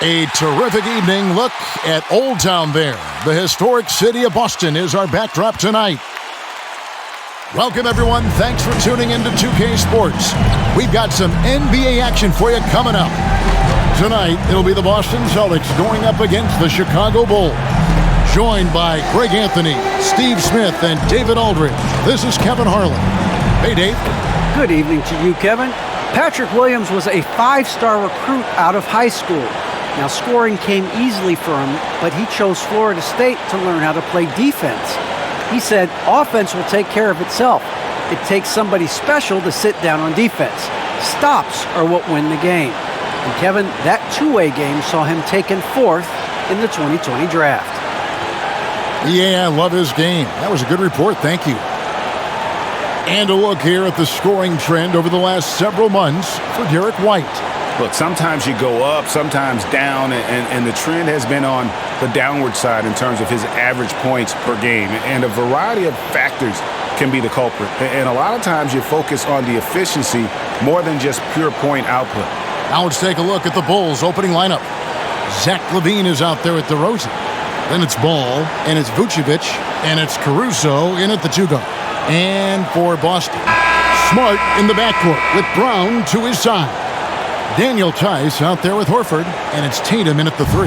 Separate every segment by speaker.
Speaker 1: A terrific evening. Look at Old Town there. The historic city of Boston is our backdrop tonight. Welcome, everyone. Thanks for tuning in to 2K Sports. We've got some NBA action for you coming up. Tonight, it'll be the Boston Celtics going up against the Chicago Bulls. Joined by Greg Anthony, Steve Smith, and David Aldridge. This is Kevin Harlan. Hey, Dave.
Speaker 2: Good evening to you, Kevin. Patrick Williams was a five-star recruit out of high school. Now, scoring came easily for him, but he chose Florida State to learn how to play defense. He said, offense will take care of itself. It takes somebody special to sit down on defense. Stops are what win the game. And Kevin, that two-way game saw him taken fourth in the 2020 draft.
Speaker 1: Yeah, I love his game. That was a good report. Thank you. And a look here at the scoring trend over the last several months for Derek White.
Speaker 3: Look, sometimes you go up, sometimes down, and the trend has been on the downward side in terms of his average points per game. And a variety of factors can be the culprit. And a lot of times you focus on the efficiency more than just pure point output.
Speaker 1: Now let's take a look at the Bulls' opening lineup. Zach Lavine is out there at DeRozan. Then it's Ball, and it's Vucevic, and it's Caruso in at the two-guard. And for Boston, Smart in the backcourt with Brown to his side. Daniel Tice out there with Horford, and it's Tatum in at the three.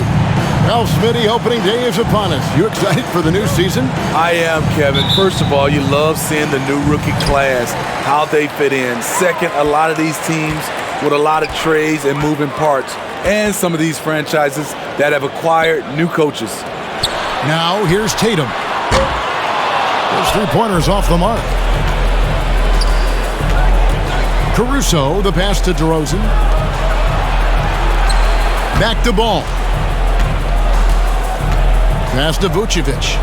Speaker 1: Well, Smitty, opening day is upon us. You excited for the new season?
Speaker 4: I am, Kevin. First of all, you love seeing the new rookie class, how they fit in. Second, a lot of these teams with a lot of trades and moving parts, and some of these franchises that have acquired new coaches.
Speaker 1: Now, here's Tatum. Those three-pointers off the mark. Caruso, the pass to DeRozan. Back to Ball. Pass to Vucevic.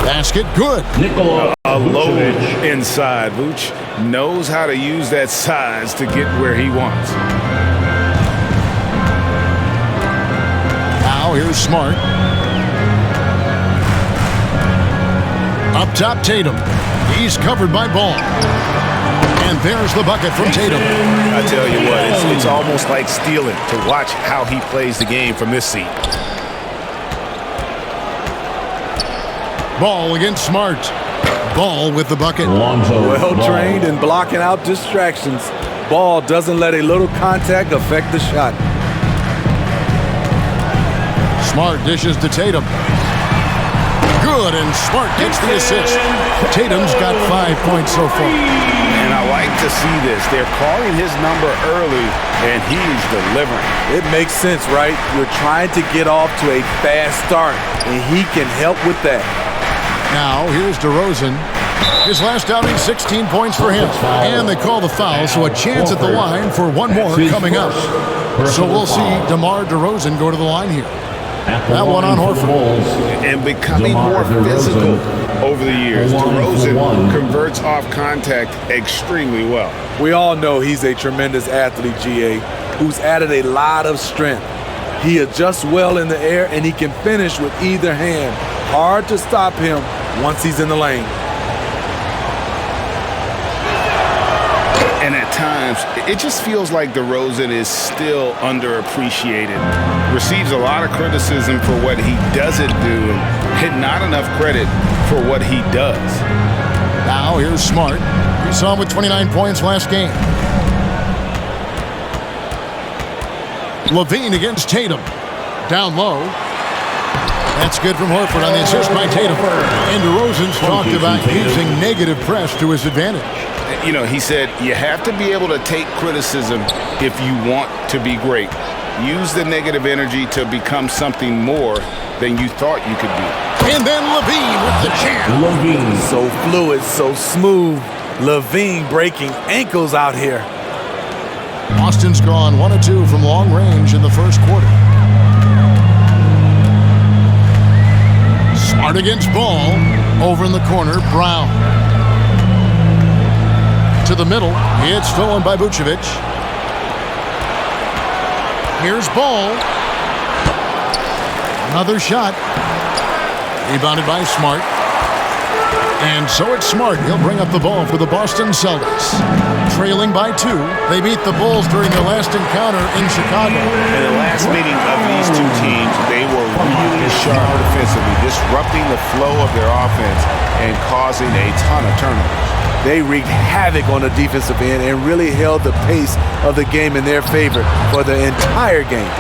Speaker 1: Basket, good.
Speaker 3: A low inside. Vuce knows how to use that size to get where he wants.
Speaker 1: Now here's Smart. Up top, Tatum. He's covered by Ball. And there's the bucket from Tatum.
Speaker 3: I tell you what, it's almost like stealing to watch how he plays the game from this seat.
Speaker 1: Ball against Smart. Ball with the bucket.
Speaker 4: Well-trained in blocking out distractions. Ball doesn't let a little contact affect the shot.
Speaker 1: Smart dishes to Tatum. Good, and Smart gets the assist. Tatum's got 5 points so far.
Speaker 3: And I like to see this. They're calling his number early, and he's delivering.
Speaker 4: It makes sense, right? You're trying to get off to a fast start, and he can help with that.
Speaker 1: Now, here's DeRozan. His last outing, 16 points for him. And they call the foul, so a chance at the line for one more coming up. So we'll see DeMar DeRozan go to the line here. That one on Horford.
Speaker 3: And becoming more physical over the years. DeRozan converts off contact extremely well.
Speaker 4: We all know he's a tremendous athlete, GA, who's added a lot of strength. He adjusts well in the air, and he can finish with either hand. Hard to stop him once he's in the lane.
Speaker 3: And at times, it just feels like DeRozan is still underappreciated. Receives a lot of criticism for what he doesn't do and not enough credit for what he does.
Speaker 1: Now here's Smart. We saw him with 29 points last game. Lavine against Tatum. Down low. That's good from Horford on the assist by Tatum. And DeRozan's talked about using negative press to his advantage.
Speaker 3: You know, he said you have to be able to take criticism if you want to be great. Use the negative energy to become something more than you thought you could be.
Speaker 1: And then Lavine with the jam.
Speaker 4: Lavine, so fluid, so smooth. Lavine breaking ankles out here.
Speaker 1: Boston's gone 1 of 2 from long range in the first quarter. Smart against Ball. Over in the corner, Brown. To the middle. It's stolen by Vucevic. Here's Ball. Another shot. Rebounded by Smart. And so it's Smart. He'll bring up the ball for the Boston Celtics. Trailing by 2, they beat the Bulls during their last encounter in Chicago.
Speaker 3: In the last meeting of these two teams, they were really sharp defensively, disrupting the flow of their offense and causing a ton of turnovers.
Speaker 4: They wreaked havoc on the defensive end and really held the pace of the game in their favor for the entire game.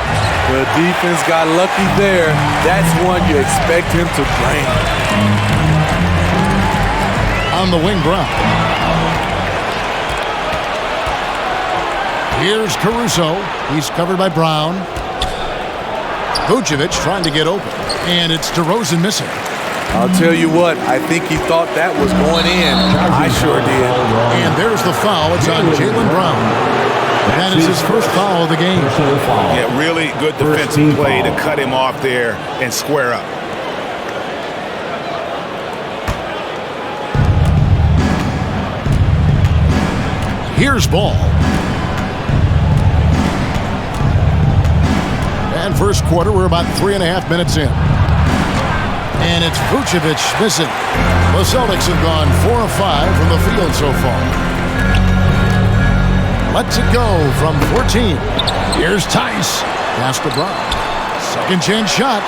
Speaker 4: The defense got lucky there. That's one you expect him to drain.
Speaker 1: On the wing, Brown. Here's Caruso. He's covered by Brown. Vucevic trying to get open. And it's DeRozan missing.
Speaker 4: I'll tell you what, I think he thought that was going in. I sure did.
Speaker 1: And there's the foul. It's on Jaylen Brown. That is his first foul of the game.
Speaker 3: Yeah, really good defensive play to cut him off there and square up.
Speaker 1: Here's Ball. And first quarter, we're about 3.5 minutes in. And it's Vucevic missing. The Celtics have gone 4 of 5 from the field so far. Lets it go from 14. Here's Tice. Pass to Brown. Second chance shot.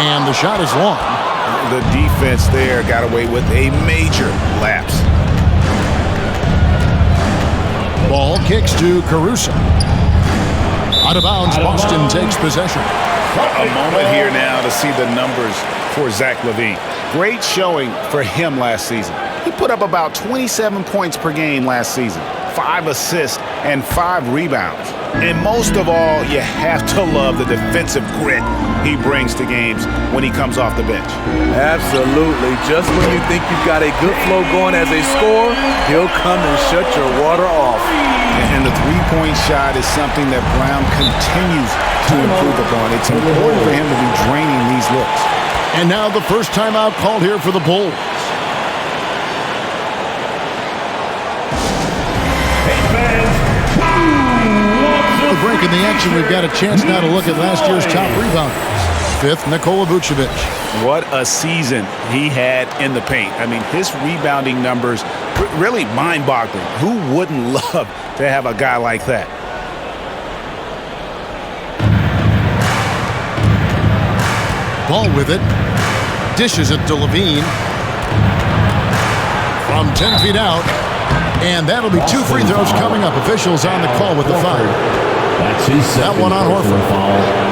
Speaker 1: And the shot is long.
Speaker 3: The defense there got away with a major lapse.
Speaker 1: Ball kicks to Caruso. Out of bounds, Boston takes possession.
Speaker 3: A moment here now to see the numbers for Zach Lavine. Great showing for him last season. He put up about 27 points per game last season, 5 assists and 5 rebounds. And most of all, you have to love the defensive grit he brings to games when he comes off the bench.
Speaker 4: Absolutely. Just when you think you've got a good flow going as a scorer, he'll come and shut your water off.
Speaker 3: And the three-point shot is something that Brown continues to improve upon. It's important for him to be draining these looks.
Speaker 1: And now the first timeout called here for the Bulls. The break in the action, we've got a chance now to look at last year's top rebounders. 5th, Nikola Vucevic.
Speaker 3: What a season he had in the paint. I mean, his rebounding numbers, really mind-boggling. Who wouldn't love to have a guy like that?
Speaker 1: Ball with it. Dishes it to Lavine. From 10 feet out. And that'll be 2 free throws coming up. Officials on the call with the foul.
Speaker 5: That's his second
Speaker 1: one on Horford.
Speaker 5: foul.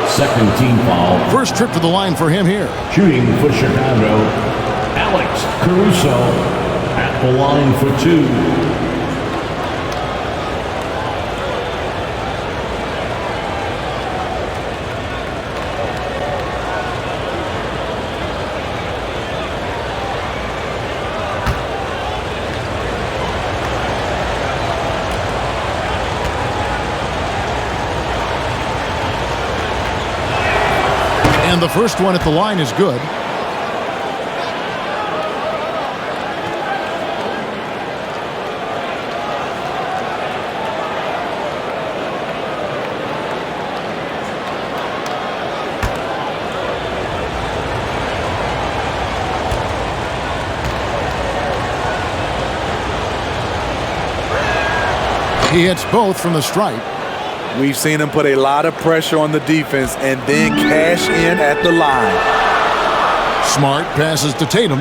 Speaker 5: Second team foul.
Speaker 1: First trip to the line for him here.
Speaker 5: Shooting for Chicago, Alex Caruso at the line for 2.
Speaker 1: And the first one at the line is good. He hits both from the stripe.
Speaker 4: We've seen him put a lot of pressure on the defense and then cash in at the line.
Speaker 1: Smart passes to Tatum.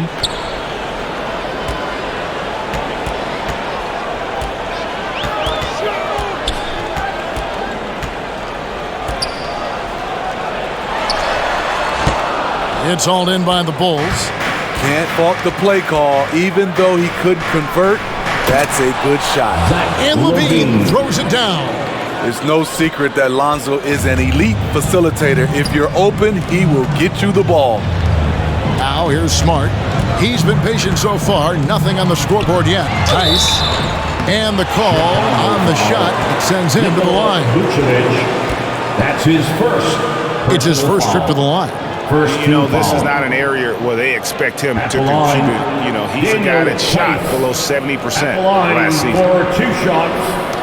Speaker 1: It's hauled in by the Bulls.
Speaker 4: Can't fault the play call, even though he couldn't convert. That's a good shot.
Speaker 1: And Lavine throws it down.
Speaker 4: It's no secret that Lonzo is an elite facilitator. If you're open, he will get you the ball.
Speaker 1: Now here's Smart. He's been patient so far. Nothing on the scoreboard yet. Tice. And the call on the shot. It sends him to the line.
Speaker 5: That's his first.
Speaker 1: It's his first trip to the line.
Speaker 3: You know, this is not an area where they expect him to contribute. You know, he's a guy that shot below 70% last season.
Speaker 5: For 2 shots.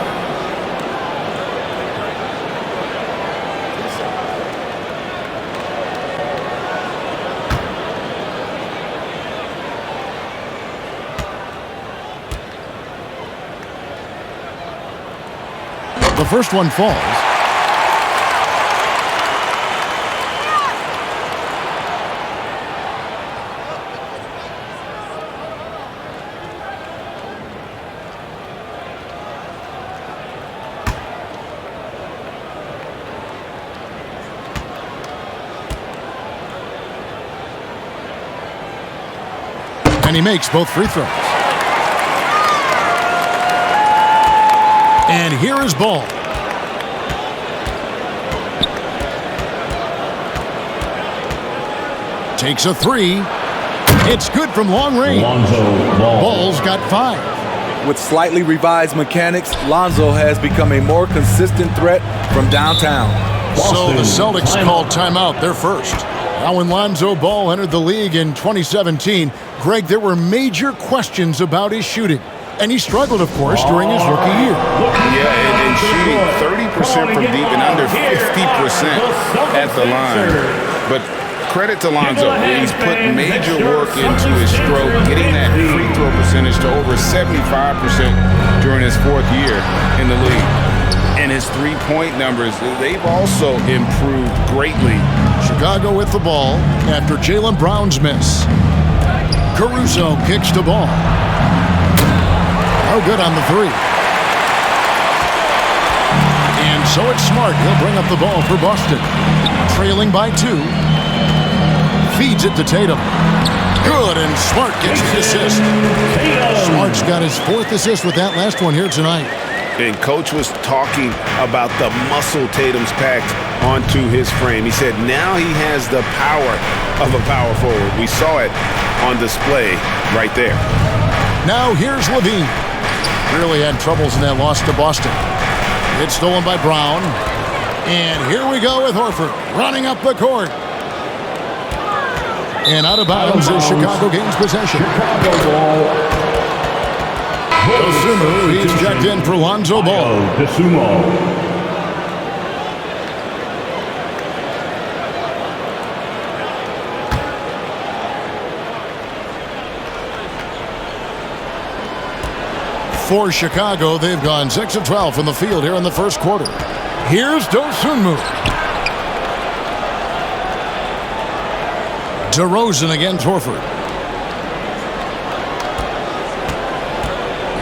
Speaker 1: The first one falls. And he makes both free throws. And here is Ball. Takes a three. It's good from long range. Ball's got 5.
Speaker 4: With slightly revised mechanics, Lonzo has become a more consistent threat from downtown.
Speaker 1: So the Celtics called timeout. They're first. Now when Lonzo Ball entered the league in 2017, Greg, there were major questions about his shooting. And he struggled, of course, during his rookie year.
Speaker 3: Yeah, and shooting 30% from deep and under 50% at the line. But credit to Lonzo. He's put major work into his stroke, getting that free throw percentage to over 75% during his 4th year in the league. And his three-point numbers, they've also improved greatly.
Speaker 1: Chicago with the ball after Jaylen Brown's miss. Caruso kicks the ball. No good on the three. And so it's Smart. He'll bring up the ball for Boston. Trailing by 2. Feeds it to Tatum. Good, and Smart gets the assist. Smart's got his 4th assist with that last one here tonight.
Speaker 3: And Coach was talking about the muscle Tatum's packed onto his frame. He said now he has the power of a power forward. We saw it on display right there.
Speaker 1: Now here's Lavine. Really had troubles in that loss to Boston. It's stolen by Brown. And here we go with Horford running up the court. And out of bounds as Chicago gains possession. Dosumu, he's checked in for Lonzo Ball. For Chicago, they've gone 6 of 12 from the field here in the first quarter. Here's Dosumu. DeRozan against Horford.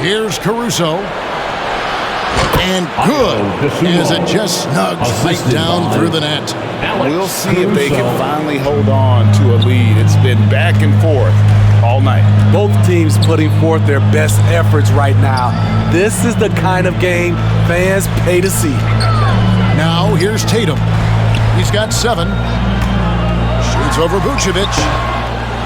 Speaker 1: Here's Caruso. And good as it just snugs right down through the net.
Speaker 3: We'll see if they can finally hold on to a lead. It's been back and forth all night.
Speaker 4: Both teams putting forth their best efforts right now. This is the kind of game fans pay to see.
Speaker 1: Now here's Tatum. He's got 7. Shoots over Vucevic.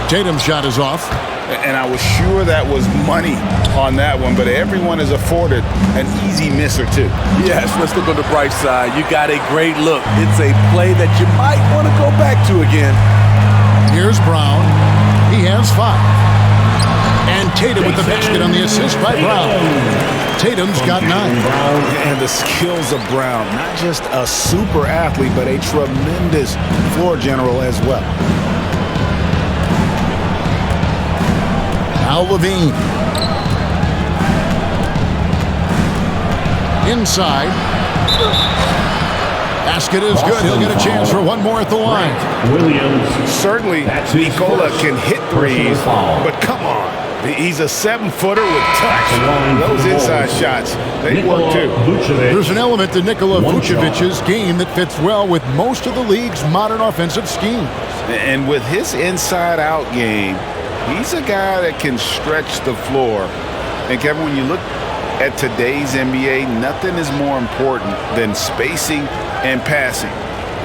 Speaker 1: Tatum's shot is off.
Speaker 3: And I was sure that was money on that one, but everyone is afforded an easy miss or two.
Speaker 4: Yes, let's look on the bright side. You got a great look. It's a play that you might want to go back to again.
Speaker 1: Here's Brown. He has 5. And Tatum with the basket on the assist by Brown. Tatum's got 9.
Speaker 3: And the skills of Brown, not just a super athlete, but a tremendous floor general as well.
Speaker 1: Now Lavine. Inside. Basket is good. He'll get a chance for one more at the line.
Speaker 3: Certainly, Nikola can hit threes, but come on. He's a 7-footer with touch. Those inside shots, they work too.
Speaker 1: There's an element to Nikola Vucevic's game that fits well with most of the league's modern offensive schemes.
Speaker 3: And with his inside-out game, he's a guy that can stretch the floor. And Kevin, when you look at today's NBA, nothing is more important than spacing and passing.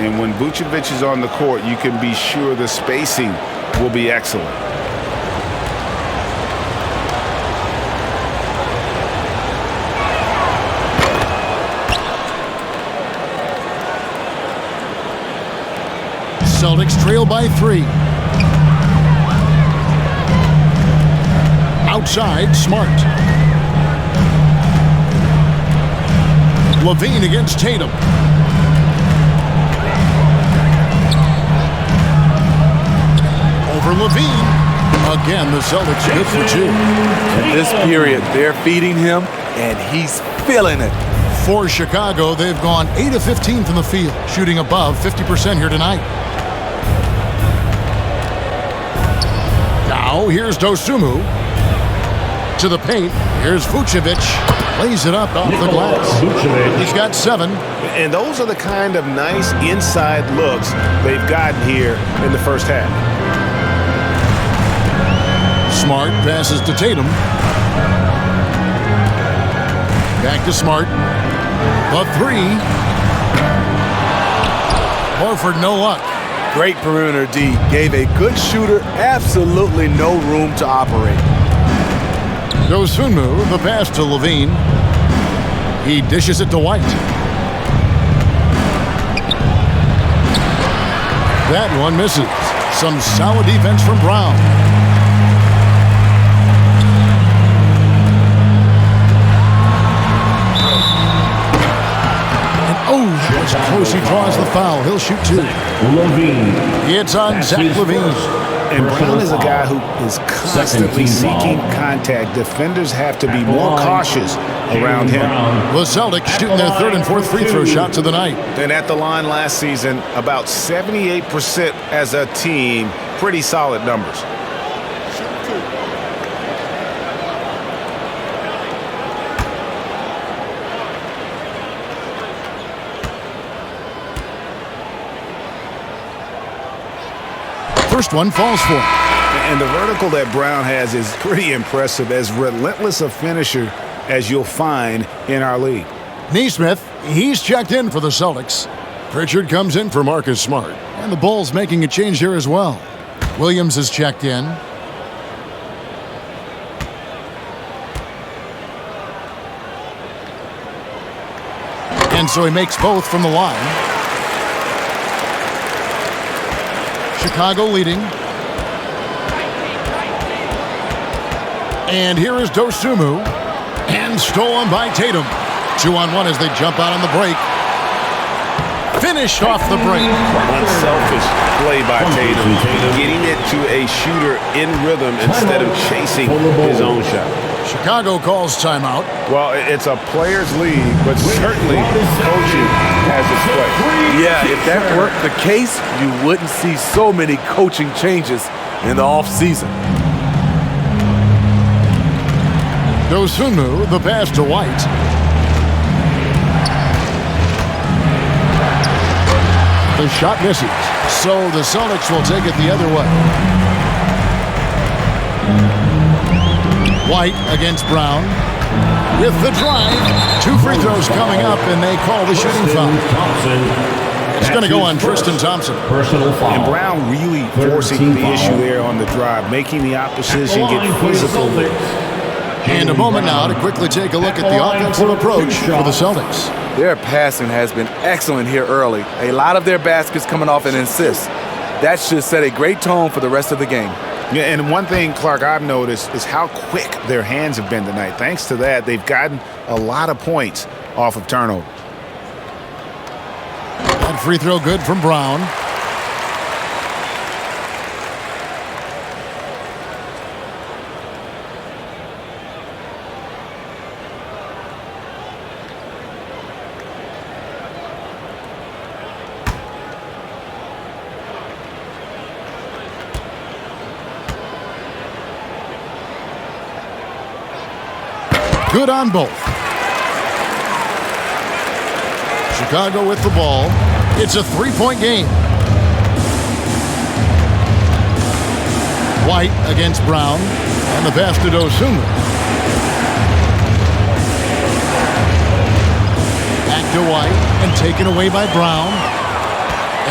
Speaker 3: And when Vucevic is on the court, you can be sure the spacing will be excellent.
Speaker 1: Celtics trail by 3. Outside, Smart. Lavine against Tatum. Over Lavine. Again, the Celtics good for 2.
Speaker 4: In this period, they're feeding him, and he's feeling it.
Speaker 1: For Chicago, they've gone 8 of 15 from the field, shooting above 50% here tonight. Now, here's Dosunmu. To the paint. Here's Vucevic. Lays it up off the glass. He's got 7.
Speaker 3: And those are the kind of nice inside looks they've gotten here in the first half.
Speaker 1: Smart passes to Tatum. Back to Smart. The 3. Horford, no luck.
Speaker 4: Great perimeter D. Gave a good shooter absolutely no room to operate.
Speaker 1: Dosunmu, the pass to Lavine. He dishes it to White. That one misses. Some solid defense from Brown. That's close. He draws the foul. He'll shoot 2.
Speaker 5: Lavine.
Speaker 1: It's on Zach Lavine.
Speaker 3: And Brown is a guy who is constantly seeking contact. Defenders have to be more cautious around him.
Speaker 1: The Celtics shooting their 3rd and 4th free throw shots of the night.
Speaker 3: And at the line last season, about 78% as a team. Pretty solid numbers.
Speaker 1: First one falls for him.
Speaker 3: And the vertical that Brown has is pretty impressive, as relentless a finisher as you'll find in our league.
Speaker 1: Nesmith, he's checked in for the Celtics. Pritchard comes in for Marcus Smart. And the Bulls making a change here as well. Williams is checked in. And so he makes both from the line. Chicago leading. And here is Dosunmu. And stolen by Tatum. 2-on-1 as they jump out on the break. Finished off the break.
Speaker 3: Unselfish play by Tatum. Getting it to a shooter in rhythm instead of chasing his own shot.
Speaker 1: Chicago calls timeout.
Speaker 3: Well, it's a players' league, but certainly coaching has its place.
Speaker 4: Yeah, if that weren't the case, you wouldn't see so many coaching changes in the offseason.
Speaker 1: Dosunmu, the pass to White. The shot misses. So the Celtics will take it the other way. White against Brown. With the drive. 2 free throws coming up, and they call the shooting foul. It's going to go on Tristan Thompson.
Speaker 5: Personal foul.
Speaker 3: And Brown really forcing the issue there on the drive, making the opposition get physical.
Speaker 1: And a moment now to quickly take a look at the offensive approach for the Celtics.
Speaker 4: Their passing has been excellent here early. A lot of their baskets coming off an assist. That should set a great tone for the rest of the game.
Speaker 3: Yeah, and one thing, Clark, I've noticed is how quick their hands have been tonight. Thanks to that, they've gotten a lot of points off of turnover.
Speaker 1: That free throw good from Brown. Good on both. Chicago with the ball. It's a 3-point game. White against Brown. And the pass to Dosunmu. Back to White and taken away by Brown.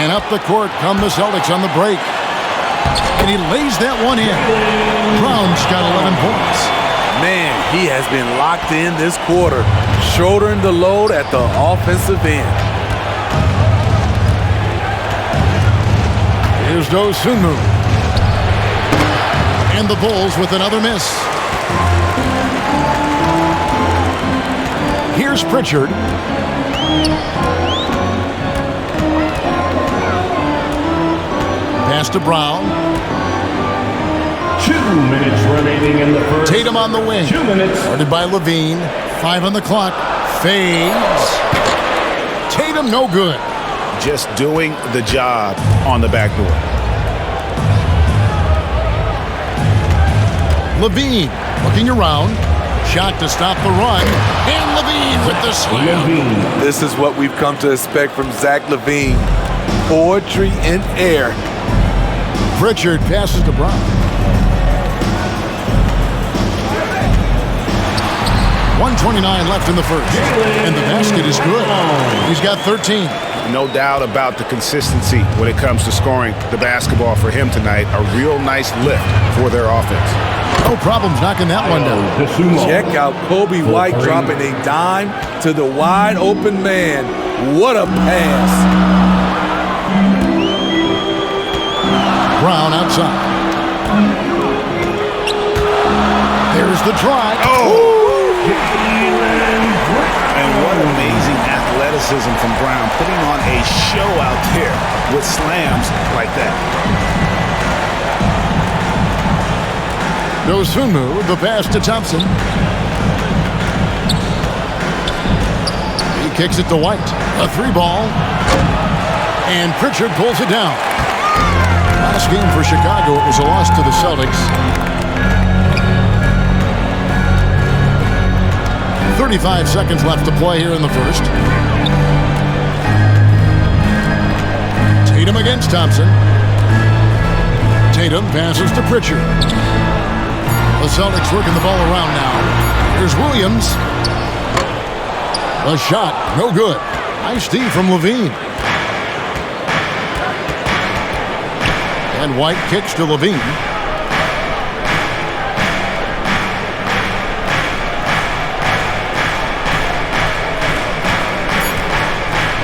Speaker 1: And up the court come the Celtics on the break. And he lays that one in. Brown's got 11 points.
Speaker 4: Man, he has been locked in this quarter, shouldering the load at the offensive end.
Speaker 1: Here's Dosunmu. And the Bulls with another miss. Here's Pritchard. Pass to Brown.
Speaker 5: 2 minutes remaining in the first.
Speaker 1: Tatum on the wing.
Speaker 5: 2 minutes.
Speaker 1: Guarded by Lavine. 5 on the clock. Fades. Tatum, no good.
Speaker 3: Just doing the job on the backboard.
Speaker 1: Lavine looking around. Shot to stop the run. And Lavine with the slam.
Speaker 4: This is what we've come to expect from Zach Lavine. Poetry in air.
Speaker 1: Pritchard passes to Brown. 1:29 left in the first. And the basket is good. He's got 13.
Speaker 3: No doubt about the consistency when it comes to scoring the basketball for him tonight. A real nice lift for their offense.
Speaker 1: No problems knocking that one down.
Speaker 4: Check out Kobe White dropping a dime to the wide open man. What a pass.
Speaker 1: Brown outside. There's the try.
Speaker 3: Oh! And what amazing athleticism from Brown, putting on a show out there with slams like that.
Speaker 1: Dosunmu, the pass to Thompson. He kicks it to White. A 3-ball. And Pritchard pulls it down. Last game for Chicago, it was a loss to the Celtics. 35 seconds left to play here in the first. Tatum against Thompson. Tatum passes to Pritchard. The Celtics working the ball around now. Here's Williams. A shot, no good. Nice D from Lavine. And White kicks to Lavine.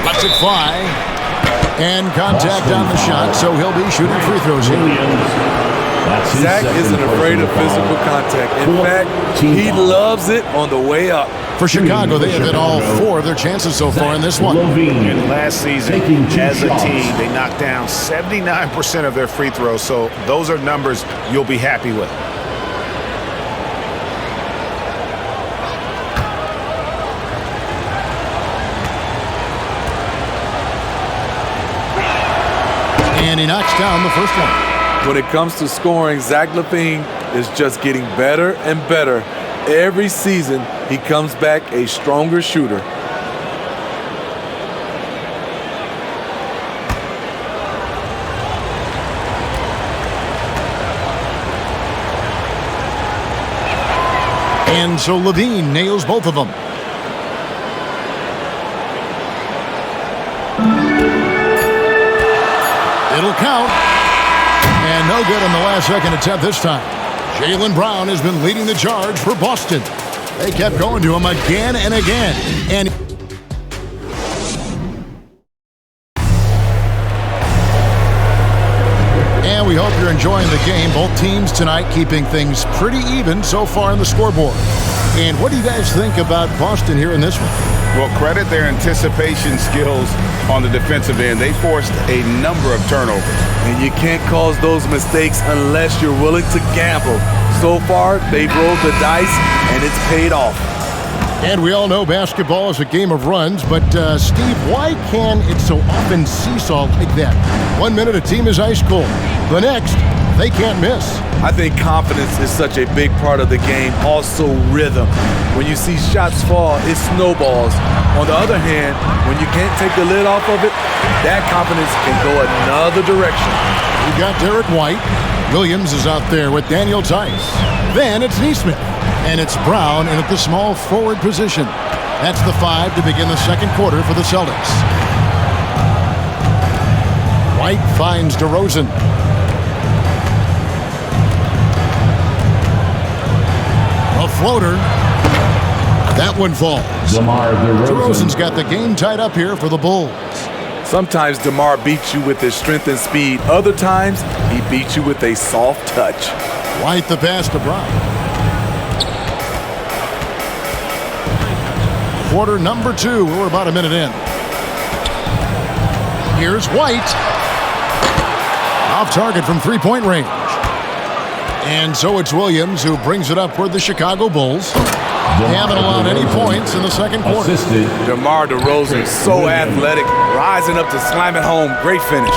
Speaker 1: Lets it fly. And contact on the shot, so he'll be shooting free throws here.
Speaker 4: Zach isn't afraid of physical contact. In fact, he loves it on the way up.
Speaker 1: For Chicago, they have hit all 4 of their chances so far in this one.
Speaker 3: And last season, as a team, they knocked down 79% of their free throws, so those are numbers you'll be happy with.
Speaker 1: And he knocks down the first one.
Speaker 4: When it comes to scoring, Zach Lavine is just getting better and better. Every season, he comes back a stronger shooter.
Speaker 1: And so Lavine nails both of them. It'll count. And no good on the last second attempt this time. Jaylen Brown has been leading the charge for Boston. They kept going to him again and again. And we hope you're enjoying the game. Both teams tonight keeping things pretty even so far in the scoreboard. And what do you guys think about Boston here in this one?
Speaker 3: Well, credit their anticipation skills on the defensive end. They forced a number of turnovers.
Speaker 4: And you can't cause those mistakes unless you're willing to gamble. So far, they've rolled the dice, and it's paid off.
Speaker 1: And we all know basketball is a game of runs, but Steve, why can it so often seesaw like that? 1 minute a team is ice cold. The next, they can't miss.
Speaker 4: I think confidence is such a big part of the game. Also rhythm. When you see shots fall, it snowballs. On the other hand, when you can't take the lid off of it, that confidence can go another direction.
Speaker 1: You got Derek White. Williams is out there with Daniel Tice. Then it's Neesmith. And it's Brown in at the small forward position. That's the 5 to begin the second quarter for the Celtics. White finds DeRozan. A floater. That one falls. DeRozan's got the game tied up here for the Bulls.
Speaker 4: Sometimes DeMar beats you with his strength and speed. Other times, he beats you with a soft touch.
Speaker 1: White the pass to Brown. Quarter number 2. We're about a minute in. Here's White. Off target from three-point range. And so it's Williams who brings it up for the Chicago Bulls. Haven't allowed any points in the second quarter.
Speaker 5: Assisted.
Speaker 4: DeMar DeRozan, so athletic, rising up to slam it home. Great finish.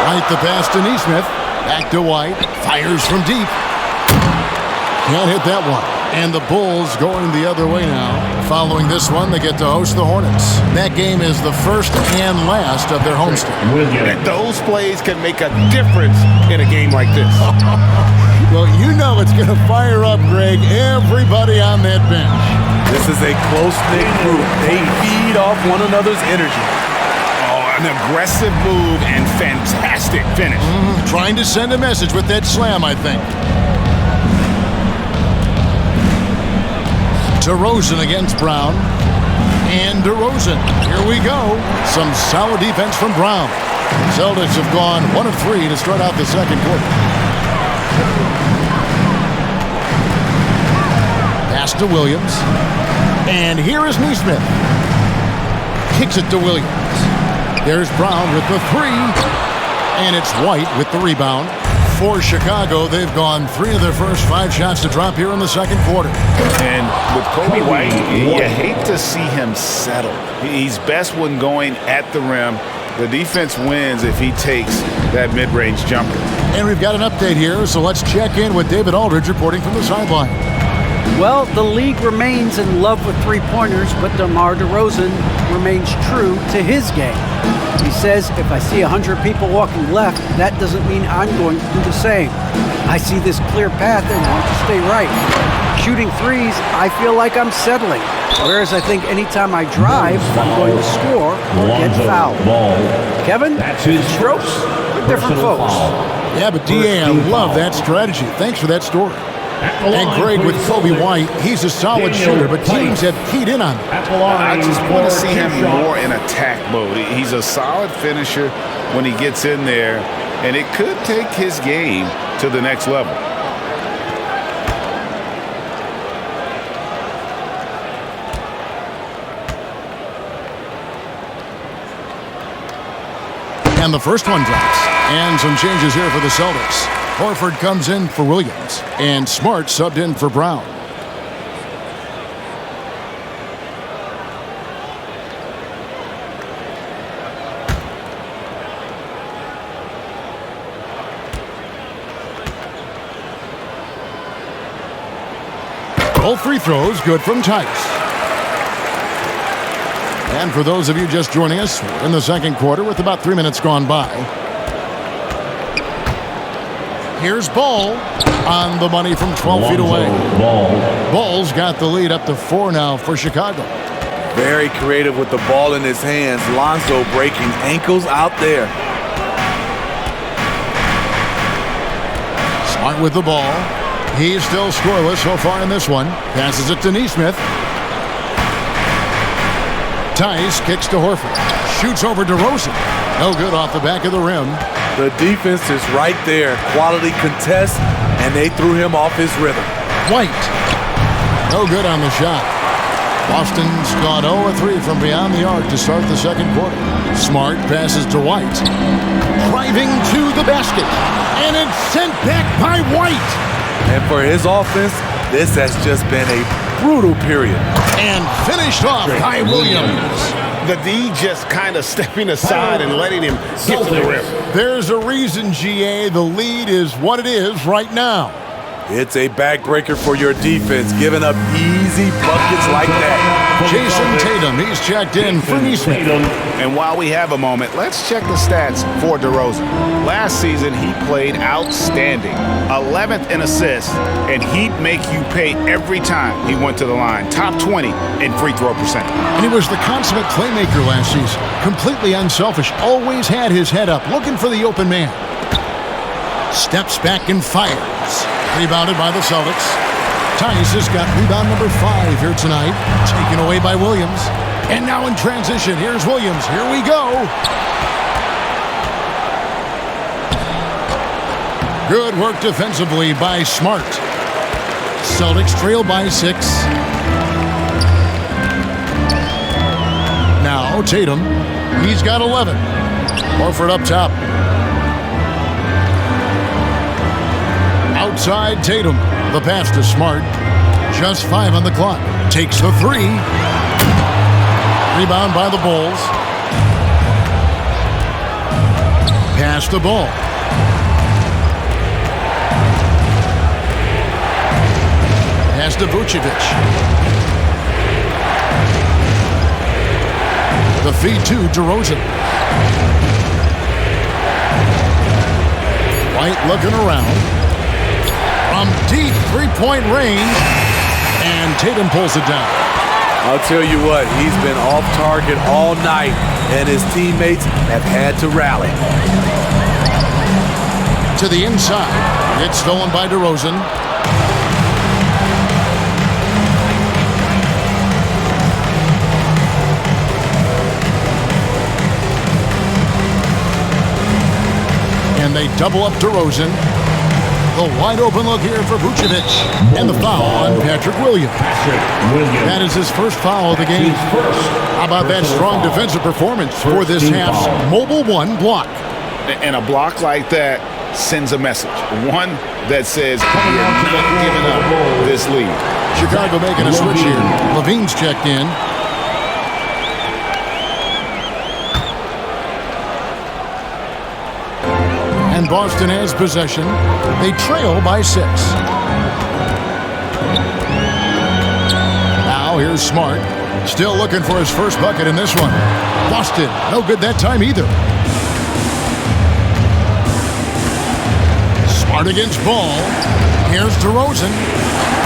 Speaker 1: White the pass to Neesmith. Back to White. Fires from deep. Can't hit that one. And the Bulls going the other way now. Following this one, they get to host the Hornets. That game is the first and last of their homestand.
Speaker 3: And those plays can make a difference in a game like this.
Speaker 1: Well, you know it's going to fire up, Greg, everybody on that bench.
Speaker 4: This is a close-knit group. They feed off one another's energy.
Speaker 3: Oh, an aggressive move and fantastic finish.
Speaker 1: Trying to send a message with that slam, I think. DeRozan against Brown. And DeRozan. Here we go. Some solid defense from Brown. Celtics have gone 1 of 3 to start out the second quarter. Pass to Williams. And here is Neesmith. Kicks it to Williams. There's Brown with the 3. And it's White with the rebound. For Chicago, they've gone 3 of their first 5 shots to drop here in the second quarter.
Speaker 3: And with Kobe White, you hate to see him settle. He's best when going at the rim. The defense wins if he takes that mid-range jumper.
Speaker 1: And we've got an update here, so let's check in with David Aldridge reporting from the sideline.
Speaker 2: Well, the league remains in love with three-pointers, but DeMar DeRozan remains true to his game. He says, if I see 100 people walking left, that doesn't mean I'm going to do the same. I see this clear path and want to stay right. Shooting threes, I feel like I'm settling. Whereas I think anytime I drive, I'm going to score or get fouled. Kevin,
Speaker 5: That's his
Speaker 2: strokes for different folks.
Speaker 1: Yeah, but DA, I love that strategy. Thanks for that story. And Greg, with Kobe White, he's a solid shooter, but teams have keyed in on him.
Speaker 3: I just want to see him more in attack mode. He's a solid finisher when he gets in there, and it could take his game to the next level.
Speaker 1: And the first one drops. And some changes here for the Celtics. Horford comes in for Williams. And Smart subbed in for Brown. Both free throws good from Tice. And for those of you just joining us, we're in the second quarter with about 3 minutes gone by. Here's Ball on the money from 12 feet away. Ball's got the lead up to 4 now for Chicago.
Speaker 4: Very creative with the ball in his hands. Lonzo breaking ankles out there.
Speaker 1: Smart with the ball. He's still scoreless so far in this one. Passes it to Neesmith. Tice kicks to Horford. Shoots over DeRozan. No good off the back of the rim.
Speaker 4: The defense is right there. Quality contest, and they threw him off his rhythm.
Speaker 1: White. No good on the shot. Boston's gone 0-3 from beyond the arc to start the second quarter. Smart passes to White. Driving to the basket. And it's sent back by White.
Speaker 4: And for his offense, this has just been a brutal period.
Speaker 1: And finished off by Williams.
Speaker 3: The D just kind of stepping aside and letting him get to the rim.
Speaker 1: There's a reason, GA. The lead is what it is right now.
Speaker 4: It's a backbreaker for your defense, giving up easy buckets like that.
Speaker 1: Jason Tatum, he's checked in for Neesmith.
Speaker 3: And while we have a moment, let's check the stats for DeRozan. Last season, he played outstanding. 11th in assists, and he'd make you pay every time he went to the line. Top 20 in free throw percentage.
Speaker 1: And he was the consummate playmaker last season. Completely unselfish, always had his head up, looking for the open man. Steps back and fires. Rebounded by the Celtics. Tice has got rebound number 5 here tonight. Taken away by Williams. And now in transition, here's Williams. Here we go. Good work defensively by Smart. Celtics trail by 6. Now Tatum. He's got 11. Horford up top. Outside Tatum. The pass to Smart. Just 5 on the clock. Takes the 3. Rebound by the Bulls. Pass the ball. Pass to Vucevic. The feed to DeRozan. White looking around. From deep three-point range. And Tatum pulls it down.
Speaker 4: I'll tell you what, he's been off target all night, and his teammates have had to rally.
Speaker 1: To the inside. It's stolen by DeRozan. And they double up DeRozan. The wide open look here for Vucevic. And the foul on Patrick Williams. That is his first foul of the game. How about that strong defensive performance for this half's Mobile 1 block?
Speaker 3: And a block like that sends a message. One that says, you're not giving up this lead.
Speaker 1: Chicago making a switch here. Lavine's checked in. And Boston has possession. They trail by 6. Now here's Smart. Still looking for his first bucket in this one. Boston, no good that time either. Smart against Ball. Here's DeRozan.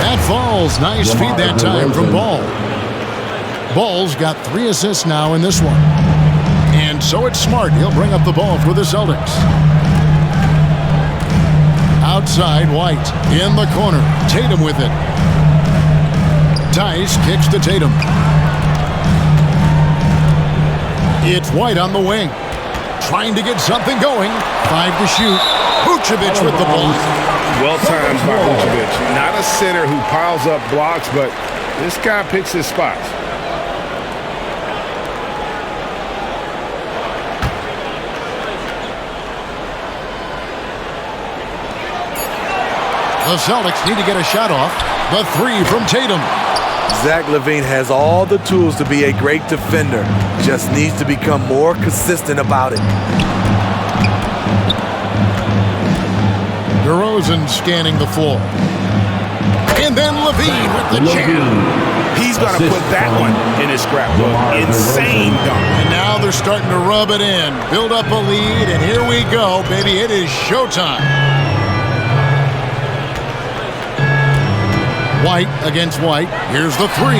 Speaker 1: That falls. Nice feed that time from Ball. Ball's got 3 assists now in this one. And so it's Smart. He'll bring up the ball for the Celtics. Outside, White in the corner. Tatum with it. Tice kicks to Tatum. It's White on the wing. Trying to get something going. 5 to shoot. Vucevic with the block.
Speaker 3: Well timed by Vucevic. Not a center who piles up blocks, but this guy picks his spots.
Speaker 1: The Celtics need to get a shot off. The 3 from Tatum.
Speaker 4: Zach Lavine has all the tools to be a great defender. Just needs to become more consistent about it.
Speaker 1: DeRozan scanning the floor. And then Lavine with the jam.
Speaker 3: He's going to put that one in his scrapbook. Insane dunk.
Speaker 1: And now they're starting to rub it in. Build up a lead, and here we go, baby. It is showtime. White against White. Here's the 3.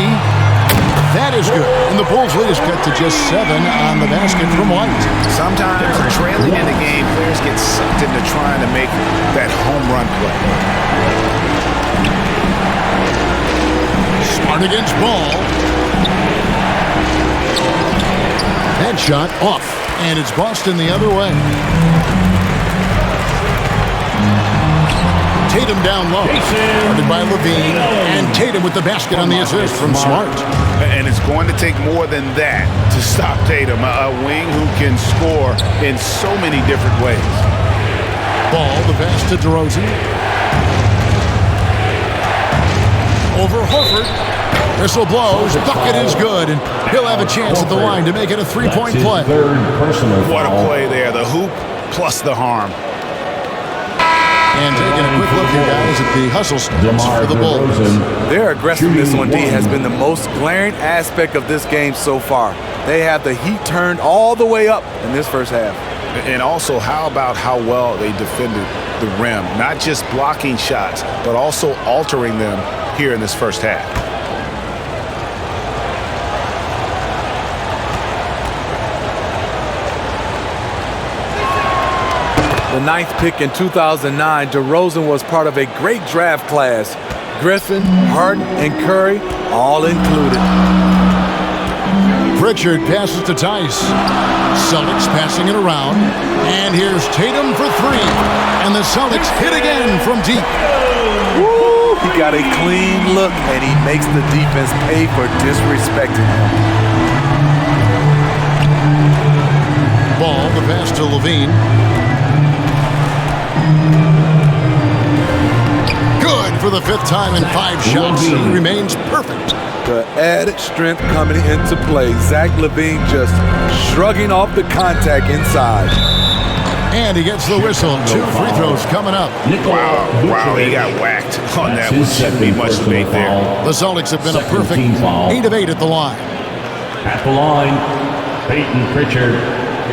Speaker 1: That is good. And the Bulls lead is cut to just 7 on the basket from White.
Speaker 3: Sometimes trailing in the game, players get sucked into trying to make that home run play.
Speaker 1: Smart against Ball. That shot off. And it's Boston the other way. Tatum down low. Guarded by Lavine. And Tatum with the basket on the assist from Smart.
Speaker 3: And it's going to take more than that to stop Tatum. A wing who can score in so many different ways.
Speaker 1: Ball, the pass to DeRozan. Over Horford. Whistle blows. Bucket is good. And he'll have a chance at the line to make it a 3-point play.
Speaker 3: What a play there. The hoop plus the harm.
Speaker 1: And taking a quick look here, guys, at the hustle stats for the Bulls.
Speaker 4: Their aggressiveness on D has been the most glaring aspect of this game so far. They have the heat turned all the way up in this first half.
Speaker 3: And also, how about how well they defended the rim? Not just blocking shots, but also altering them here in this first half.
Speaker 4: The 9th pick in 2009, DeRozan was part of a great draft class. Griffin, Harden, and Curry all included.
Speaker 1: Pritchard passes to Tice. Celtics passing it around. And here's Tatum for 3. And the Celtics hit again from deep.
Speaker 4: Woo! He got a clean look, and he makes the defense pay for disrespecting him.
Speaker 1: Ball, the pass to Lavine. Good for the 5th time in 5 shots. He remains perfect.
Speaker 4: The added strength coming into play. Zach Lavine just shrugging off the contact inside.
Speaker 1: And he gets the whistle. 2 free throws coming up.
Speaker 3: Wow, he got whacked on that one. Shouldn't be much debate there.
Speaker 1: The Celtics have been a perfect 8 of 8 at the line.
Speaker 5: At the line, Peyton Pritchard.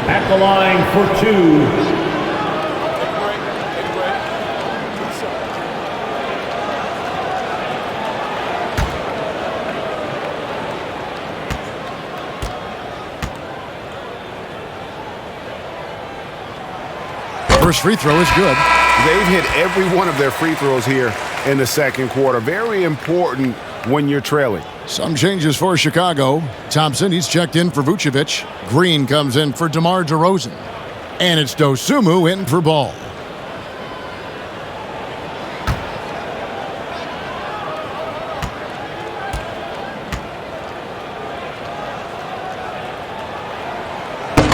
Speaker 5: At the line for 2.
Speaker 1: First free throw is good.
Speaker 3: They've hit every one of their free throws here in the second quarter. Very important when you're trailing.
Speaker 1: Some changes for Chicago. Thompson, he's checked in for Vucevic. Green comes in for DeMar DeRozan. And it's Dosunmu in for Ball.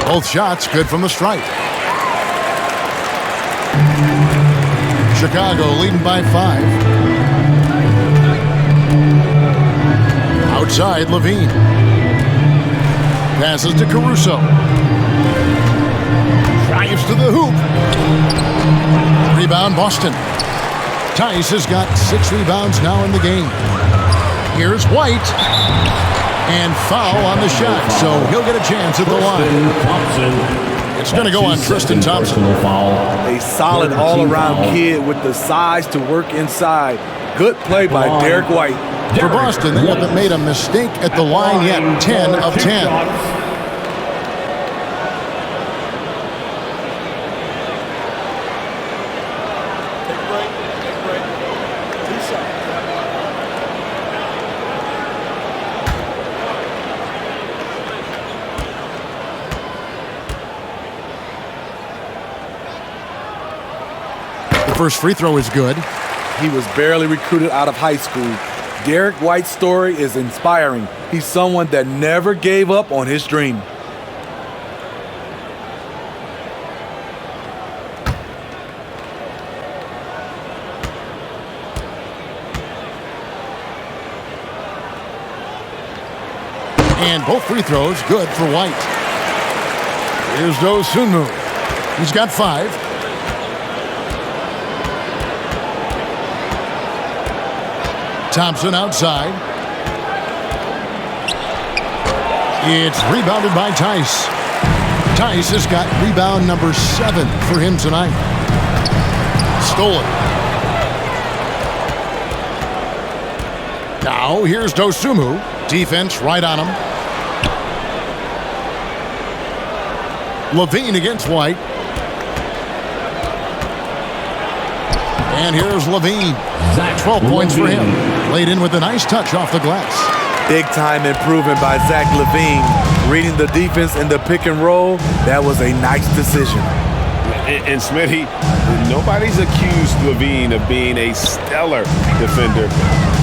Speaker 1: Both shots good from the stripe. Chicago leading by 5. Outside, Lavine. Passes to Caruso. Drives to the hoop. Rebound, Boston. Tice has got 6 rebounds now in the game. Here's White. And foul on the shot, so he'll get a chance at the line. It's going to go on Tristan Thompson.
Speaker 4: A solid all-around kid with the size to work inside. Good play by Derek White.
Speaker 1: For Boston, they haven't made a mistake at the line yet. 10 of 10. First free throw is good.
Speaker 4: He was barely recruited out of high school. Derek White's story is inspiring. He's someone that never gave up on his dream.
Speaker 1: And both free throws good for White. Here's Dosunmu. He's got 5. Thompson outside. It's rebounded by Tice. Tice has got rebound number 7 for him tonight. Stolen. Now here's Dosunmu. Defense right on him. Lavine against White. And here's Lavine. 12 points for him. Laid in with a nice touch off the glass.
Speaker 4: Big-time improvement by Zach Lavine. Reading the defense in the pick and roll, that was a nice decision.
Speaker 3: And Smitty, nobody's accused Lavine of being a stellar defender,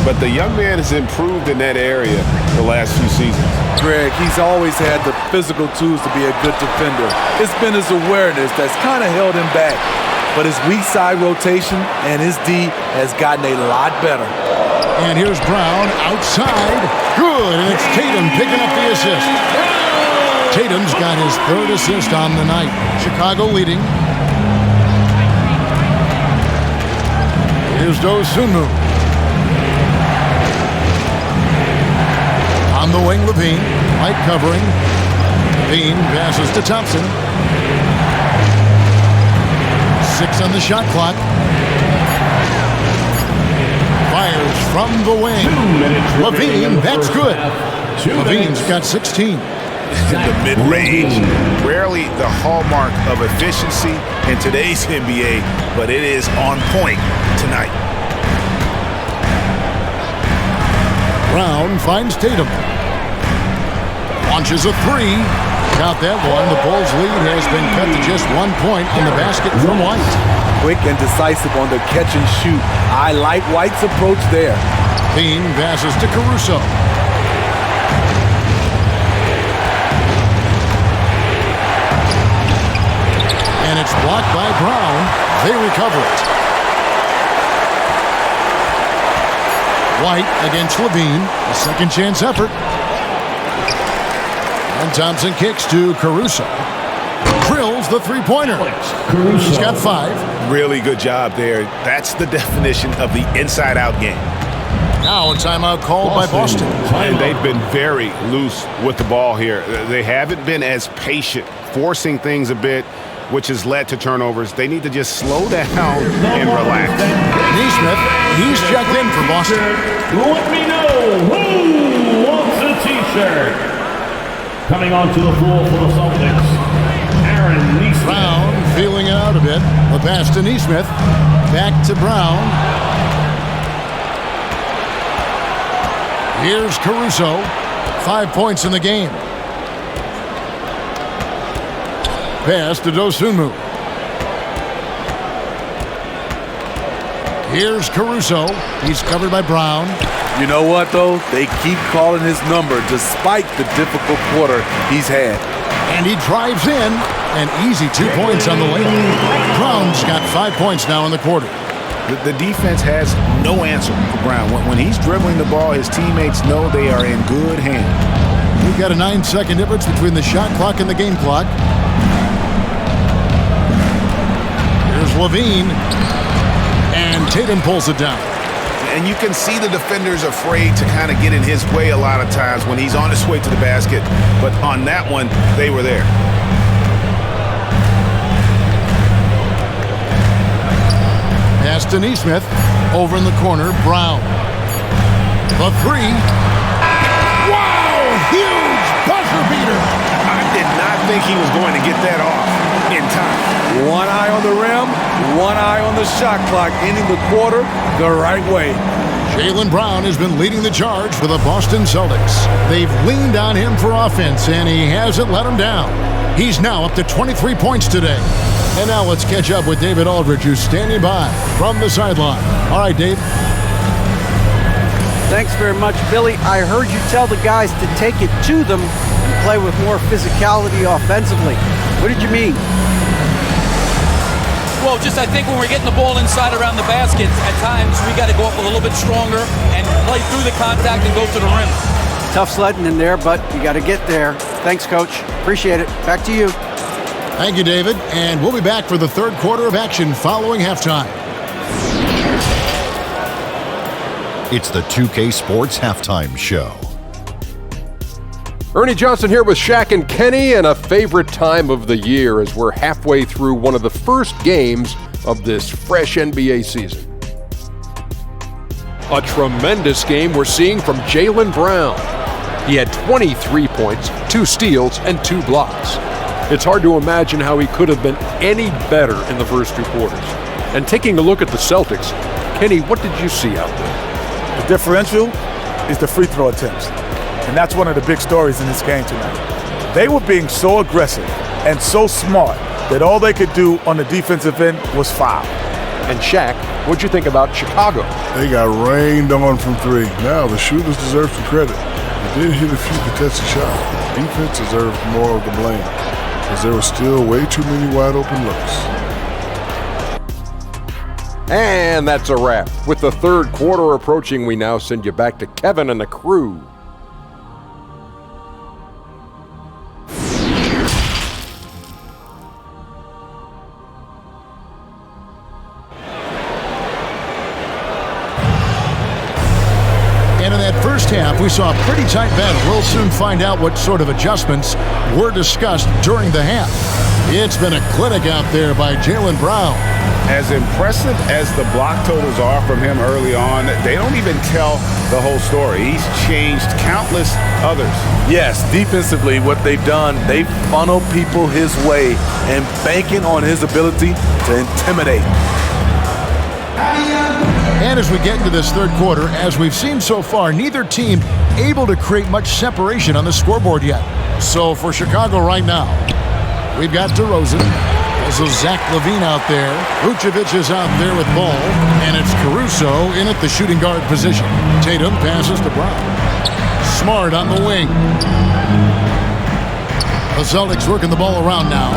Speaker 3: but the young man has improved in that area the last few seasons.
Speaker 4: Greg, he's always had the physical tools to be a good defender. It's been his awareness that's kind of held him back. But his weak side rotation and his D has gotten a lot better.
Speaker 1: And here's Brown outside. Good, and it's Tatum picking up the assist. Tatum's got his 3rd assist on the night. Chicago leading. Here's Dosunmu. On the wing, Lavine. Light covering. Lavine passes to Thompson. 6 on the shot clock. Fires from the wing. Lavine, that's good. Lavine's got 16.
Speaker 3: The mid-range, rarely the hallmark of efficiency in today's NBA, but it is on point tonight.
Speaker 1: Brown finds Tatum. Launches a 3. Got that one. The Bulls' lead has been cut to just 1 point in the basket from White.
Speaker 4: Quick and decisive on the catch and shoot. I like White's approach there.
Speaker 1: Bean passes to Caruso. And it's blocked by Brown. They recover it. White against Lavine. A second chance effort. And Thompson kicks to Caruso. Drills the three-pointer. He's got 5.
Speaker 3: Really good job there. That's the definition of the inside-out game.
Speaker 1: Now a timeout called by Boston.
Speaker 3: And they've been very loose with the ball here. They haven't been as patient, forcing things a bit, which has led to turnovers. They need to just slow down and relax.
Speaker 1: Neesmith, he's checked in for Boston.
Speaker 5: Let me know who wants a T-shirt. Coming onto the floor for the Celtics, Aaron Neesmith.
Speaker 1: Brown feeling it out a bit. The pass to Neesmith. Back to Brown. Here's Caruso. 5 points in the game. Pass to Dosunmu. Here's Caruso. He's covered by Brown.
Speaker 4: You know what, though? They keep calling his number despite the difficult quarter he's had.
Speaker 1: And he drives in. An easy 2 points on the layup. Brown's got 5 points now in the quarter.
Speaker 3: The defense has no answer for Brown. When he's dribbling the ball, his teammates know they are in good hands.
Speaker 1: We've got a 9-second difference between the shot clock and the game clock. Here's Lavine. And Tatum pulls it down.
Speaker 3: And you can see the defenders afraid to kind of get in his way a lot of times when he's on his way to the basket. But on that one, they were there.
Speaker 1: Pass to Neesmith. Over in the corner, Brown. The 3. Wow! Huge buzzer beater!
Speaker 3: I did not think he was going to get that off in time.
Speaker 4: One eye on the rim, one eye on the shot clock, ending the quarter the right way.
Speaker 1: Jaylen Brown has been leading the charge for the Boston Celtics. They've leaned on him for offense, and he hasn't let them down. He's now up to 23 points today. And now let's catch up with David Aldridge, who's standing by from the sideline. All right, Dave.
Speaker 2: Thanks very much, Billy. I heard you tell the guys to take it to them and play with more physicality offensively. What did you mean?
Speaker 6: Well, just I think when we're getting the ball inside around the basket, at times we got to go up a little bit stronger and play through the contact and go to the rim.
Speaker 2: Tough sledding in there, but you got to get there. Thanks, Coach. Appreciate it. Back to you.
Speaker 1: Thank you, David. And we'll be back for the third quarter of action following halftime.
Speaker 7: It's the 2K Sports Halftime Show.
Speaker 8: Ernie Johnson here with Shaq and Kenny, and a favorite time of the year as we're halfway through one of the first games of this fresh NBA season. A tremendous game we're seeing from Jaylen Brown. He had 23 points, 2 steals, and 2 blocks. It's hard to imagine how he could have been any better in the first 2 quarters. And taking a look at the Celtics, Kenny, what did you see out there?
Speaker 9: The differential is the free throw attempts. And that's one of the big stories in this game tonight. They were being so aggressive and so smart that all they could do on the defensive end was foul.
Speaker 8: And Shaq, what'd you think about Chicago?
Speaker 10: They got rained on from 3. Now the shooters deserve some credit. They did hit a few contested shots. Defense deserved more of the blame, because there were still way too many wide open looks.
Speaker 8: And that's a wrap. With the third quarter approaching, we now send you back to Kevin and the crew.
Speaker 1: And in that first half, we saw a pretty tight battle. We'll soon find out what sort of adjustments were discussed during the half. It's been a clinic out there by Jaylen Brown.
Speaker 3: As impressive as the block totals are from him early on, they don't even tell the whole story. He's changed countless others.
Speaker 4: Yes, defensively, what they've done, they funnel people his way and banking on his ability to intimidate.
Speaker 1: And as we get into this third quarter, as we've seen so far, neither team able to create much separation on the scoreboard yet. So for Chicago right now, we've got DeRozan. Also Zach Lavine out there. Vucevic is out there with ball. And it's Caruso in at the shooting guard position. Tatum passes to Brown. Smart on the wing. The Celtics working the ball around now.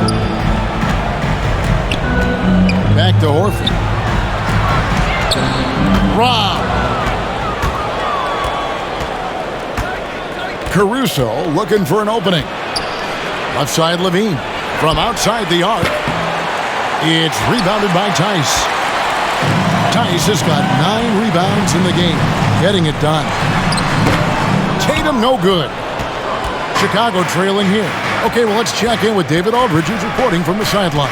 Speaker 1: Back to Horford. Rob. Caruso looking for an opening. Left side, Lavine. From outside the arc. It's rebounded by Tice. Tice has got 9 rebounds in the game. Getting it done. Tatum, no good. Chicago trailing here. Okay, well, let's check in with David Aldridge, who's reporting from the sideline.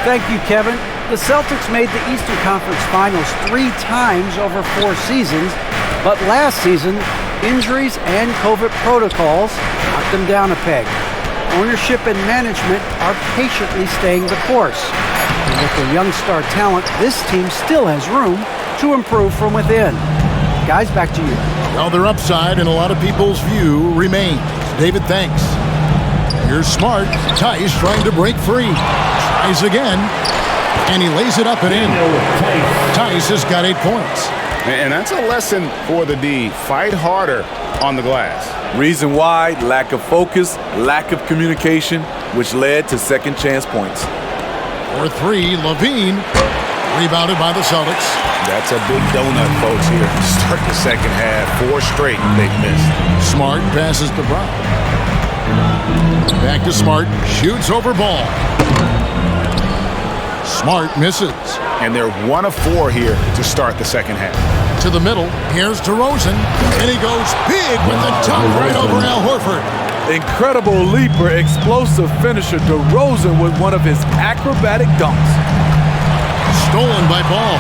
Speaker 2: Thank you, Kevin. The Celtics made the Eastern Conference Finals 3 times over 4 seasons, but last season, injuries and COVID protocols knocked them down a peg. Ownership and management are patiently staying the course. And with their young star talent, this team still has room to improve from within. Guys, back to you.
Speaker 1: Well, their upside in a lot of people's view remains. David, thanks. Here's Smart. Tice trying to break free. Tries again. And he lays it up and in. Tice has got 8 points.
Speaker 3: And that's a lesson for the D. Fight harder on the glass.
Speaker 4: Reason why, lack of focus, lack of communication, which led to second chance points.
Speaker 1: For 3, Lavine. Rebounded by the Celtics.
Speaker 3: That's a big donut, folks, here. Start the second half. 4 straight they've missed.
Speaker 1: Smart passes to Brown. Back to Smart. Shoots over Ball. Smart misses.
Speaker 3: And they're 1 of 4 here to start the second half.
Speaker 1: To the middle. Here's DeRozan. And he goes big with the dunk right over Al Horford.
Speaker 4: Incredible leaper, explosive finisher. DeRozan with one of his acrobatic dunks.
Speaker 1: Stolen by Ball.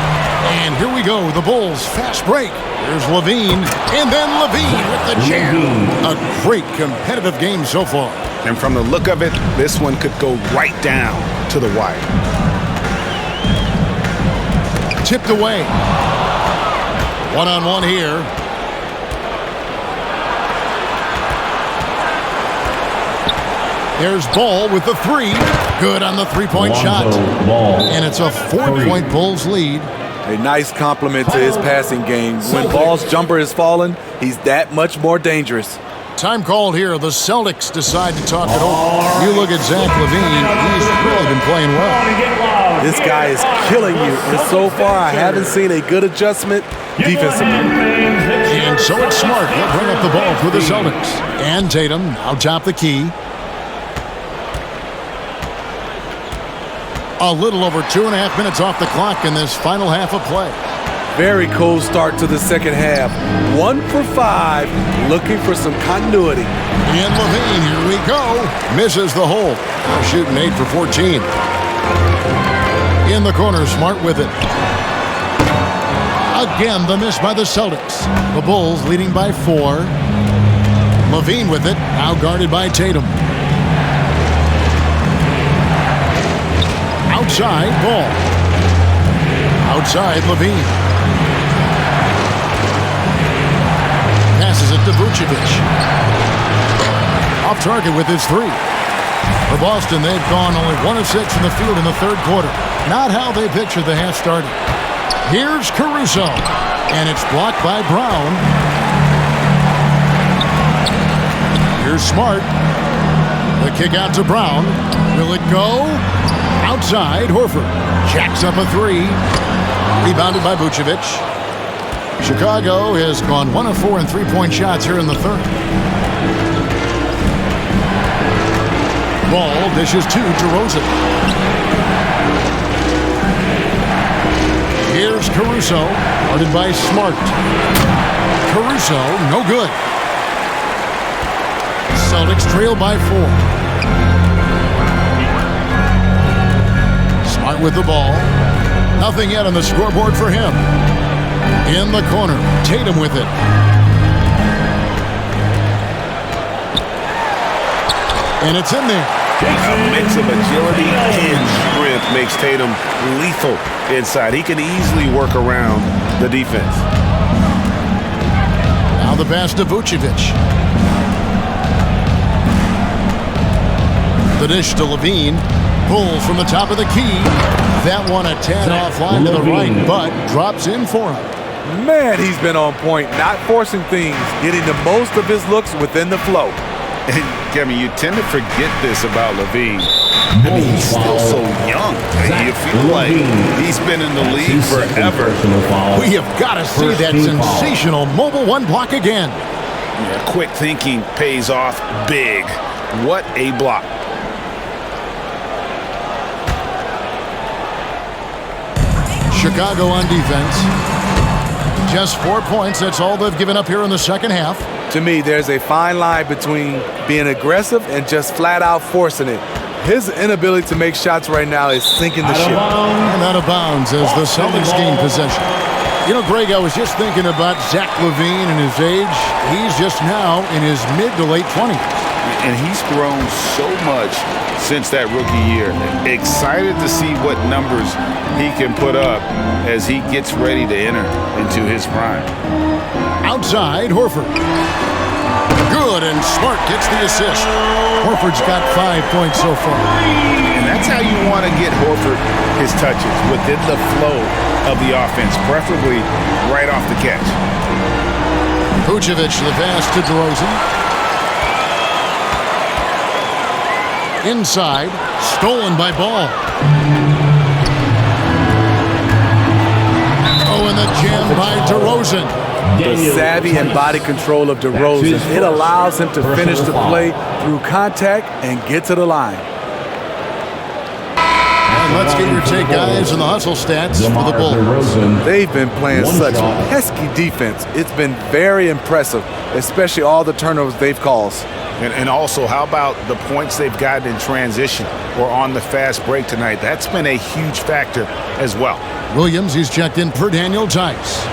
Speaker 1: And here we go. The Bulls fast break. Here's Lavine. And then Lavine with the jam. A great competitive game so far.
Speaker 3: And from the look of it, this one could go right down to the wire.
Speaker 1: Tipped away. 1-on-1 here. There's Ball with the 3. Good on the 3-point shot. And it's a 4-point Bulls lead.
Speaker 4: A nice compliment to his passing game. When Ball's jumper is falling, he's that much more dangerous.
Speaker 1: Time called here. The Celtics decide to talk it over. You look at Zach Lavine. He's really been playing well.
Speaker 4: This guy is killing you. And so far, I haven't seen a good adjustment defensively.
Speaker 1: And so it's Smart. He'll bring up the ball for the Celtics. And Tatum now top the key. A little over 2.5 minutes off the clock in this final half of play.
Speaker 4: Very cold start to the second half. 1 for 5, looking for some continuity.
Speaker 1: And Lavine, here we go. Misses the hole. Now shooting 8 for 14. In the corner, Smart with it. Again, the miss by the Celtics. The Bulls leading by 4. Lavine with it, now guarded by Tatum. Outside, Ball. Outside, Lavine. Passes it to Vucevic. Off target with his 3. For Boston, they've gone only 1 of 6 from the field in the third quarter. Not how they pictured the half started. Here's Caruso. And it's blocked by Brown. Here's Smart. The kick out to Brown. Will it go? Outside, Horford jacks up a 3. Rebounded by Vucevic. Chicago has gone 1 of 4 in 3-point shots here in the third. Ball dishes to DeRozan. Here's Caruso, guarded by Smart. Caruso, no good. Celtics trail by 4. Smart with the ball. Nothing yet on the scoreboard for him. In the corner, Tatum with it. And it's in there.
Speaker 3: A mix of agility and strength makes Tatum lethal inside. He can easily work around the defense.
Speaker 1: Now the pass to Vucevic. The dish to Lavine. Pulls from the top of the key. That one a tad offline to the right, but drops in for him.
Speaker 4: Man, he's been on point, not forcing things, getting the most of his looks within the flow.
Speaker 3: And Kevin, you tend to forget this about Lavine. I mean, he's still so young. You feel like he's been in the league forever.
Speaker 1: We have got to see that sensational mobile 1 block again.
Speaker 3: Yeah, quick thinking pays off big. What a block.
Speaker 1: Chicago on defense. Just 4 points. That's all they've given up here in the second half.
Speaker 4: To me, there's a fine line between being aggressive and just flat out forcing it. His inability to make shots right now is sinking the ship.
Speaker 1: And out of bounds as the Celtics gain possession. You know, Greg, I was just thinking about Zach Lavine and his age. He's just now in his mid to late 20s.
Speaker 3: And he's grown so much since that rookie year. Excited to see what numbers he can put up as he gets ready to enter into his prime.
Speaker 1: Outside, Horford. Good, and Smart gets the assist. Horford's got 5 points so far.
Speaker 3: And that's how you want to get Horford his touches, within the flow of the offense, preferably right off the catch.
Speaker 1: Vucevic, the pass to DeRozan. Inside, stolen by Ball. Oh, and the jam by DeRozan.
Speaker 4: The savvy and body control of DeRozan, it allows him to finish the play through contact and get to the line.
Speaker 1: And let's get your take, guys, on the hustle stats for the Bulls.
Speaker 4: They've been playing such pesky defense. It's been very impressive, especially all the turnovers they've caused.
Speaker 3: And also, how about the points they've gotten in transition or on the fast break tonight? That's been a huge factor as well.
Speaker 1: Williams, he's checked in per Daniel Tice.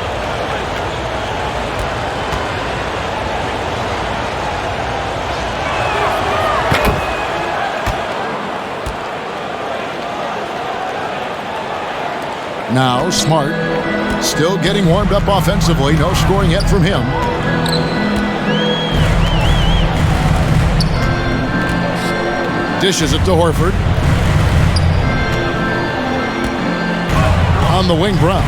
Speaker 1: Now Smart, still getting warmed up offensively. No scoring yet from him. Dishes it to Horford. On the wing, Brown.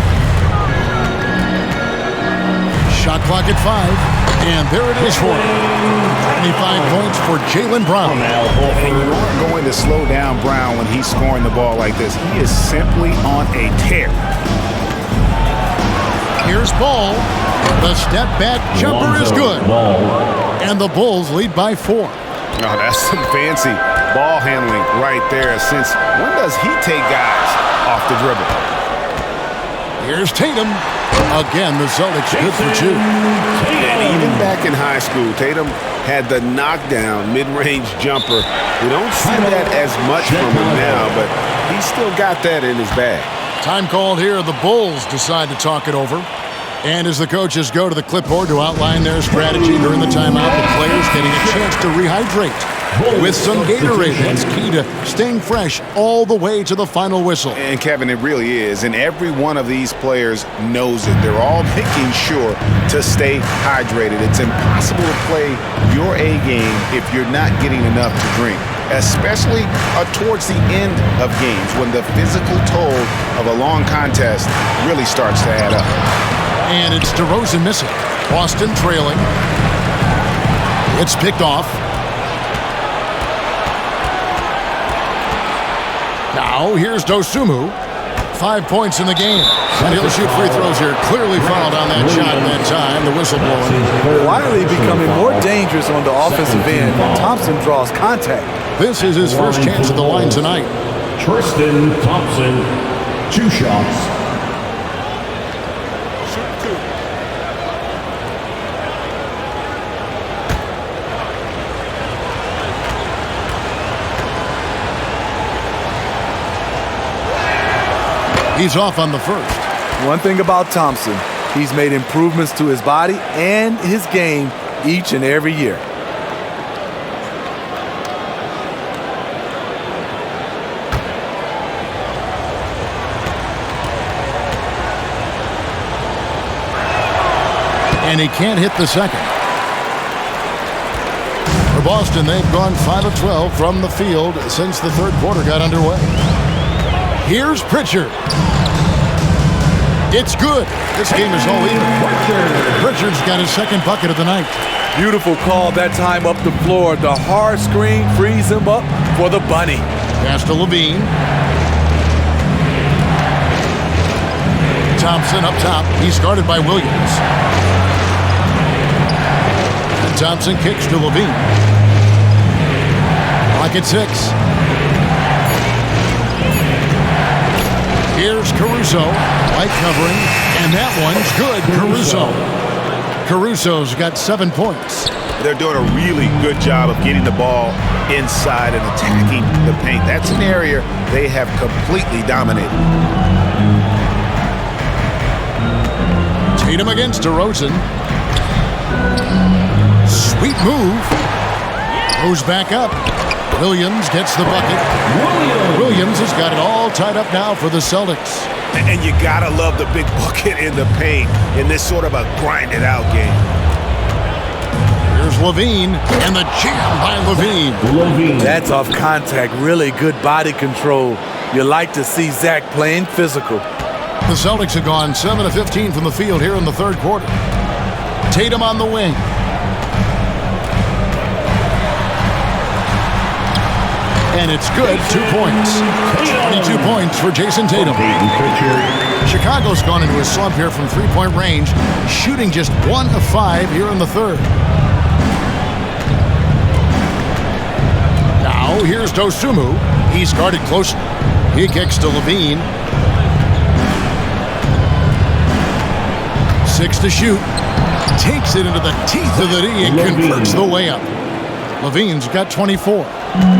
Speaker 1: Shot clock at 5. And there it is for him. 25 points for Jaylen Brown.
Speaker 3: And you aren't going to slow down Brown when he's scoring the ball like this. He is simply on a tear.
Speaker 1: Here's Ball. The step back jumper is good. And the Bulls lead by 4.
Speaker 3: Oh, that's some fancy ball handling right there. Since when does he take guys off the dribble?
Speaker 1: Here's Tatum. Again, the Celtics good for 2.
Speaker 3: And even back in high school, Tatum had the knockdown mid-range jumper. We don't see that as much from him now, but he's still got that in his bag.
Speaker 1: Time called here. The Bulls decide to talk it over. And as the coaches go to the clipboard to outline their strategy during the timeout, the players getting a chance to rehydrate with some Gatorade. That's key to staying fresh all the way to the final whistle.
Speaker 3: And Kevin, it really is. And every one of these players knows it. They're all making sure to stay hydrated. It's impossible to play your A game if you're not getting enough to drink, especially towards the end of games when the physical toll of a long contest really starts to add up.
Speaker 1: And it's DeRozan missing. Boston trailing. It's picked off. Now here's Dosunmu. 5 points in the game. And he'll shoot free throws here. Clearly fouled on that shot that time. The whistle blowing.
Speaker 4: Quietly becoming more dangerous on the offensive end. Thompson draws contact.
Speaker 1: This is his first chance at the line tonight.
Speaker 5: Tristan Thompson, 2 shots.
Speaker 1: He's off on the first.
Speaker 4: One thing about Thompson, he's made improvements to his body and his game each and every year.
Speaker 1: And he can't hit the second. For Boston, they've gone 5 of 12 from the field since the third quarter got underway. Here's Pritchard. It's good. This game is all even. Pritchard's got his second bucket of the night.
Speaker 4: Beautiful call that time up the floor. The hard screen frees him up for the bunny.
Speaker 1: Pass to Lavine. Thompson up top. He's guarded by Williams. And Thompson kicks to Lavine. Clock at 6. Here's Caruso. White covering. And that one's good. Caruso's got 7 points.
Speaker 3: They're doing a really good job of getting the ball inside and attacking the paint. That's an area they have completely dominated.
Speaker 1: Tatum against DeRozan. Sweet move. Goes back up. Williams gets the bucket. Williams has got it all tied up now for the Celtics.
Speaker 3: And you gotta love the big bucket in the paint in this sort of a grinded-out game.
Speaker 1: Here's Lavine, and the jam by Lavine.
Speaker 4: That's off contact. Really good body control. You like to see Zach playing physical.
Speaker 1: The Celtics have gone 7 of 15 from the field here in the third quarter. Tatum on the wing. And it's good, 2 points. 22 points for Jason Tatum. Chicago's gone into a slump here from three-point range, shooting just 1 of 5 here in the third. Now, here's Dosunmu. He's guarded close. He kicks to Lavine. 6 to shoot. Takes it into the teeth of the D and converts the layup. Lavine's got 24.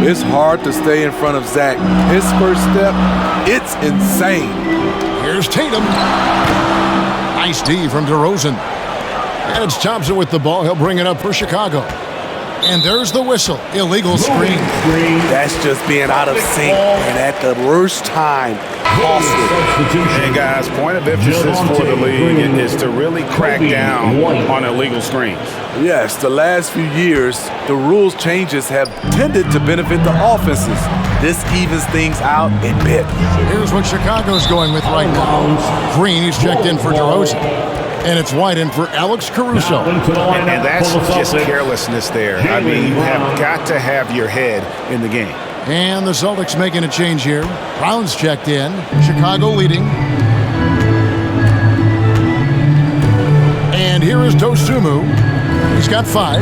Speaker 4: It's hard to stay in front of Zach. His first step, it's insane.
Speaker 1: Here's Tatum. Nice D from DeRozan. And it's Thompson with the ball. He'll bring it up for Chicago. And there's the whistle. Illegal screen.
Speaker 4: That's just being out of sync and at the worst time.
Speaker 3: And guys, point of emphasis for the league is to really crack down on illegal screens.
Speaker 4: Yes, the last few years, the rules changes have tended to benefit the offenses. This evens things out a bit.
Speaker 1: Here's what Chicago's going with right now. Green, he's checked in for DeRozan. And it's White in for Alex Caruso.
Speaker 3: And that's just carelessness there. I mean, you have got to have your head in the game.
Speaker 1: And the Celtics making a change here. Brown's checked in. Chicago leading. And here is Dosunmu. He's got 5.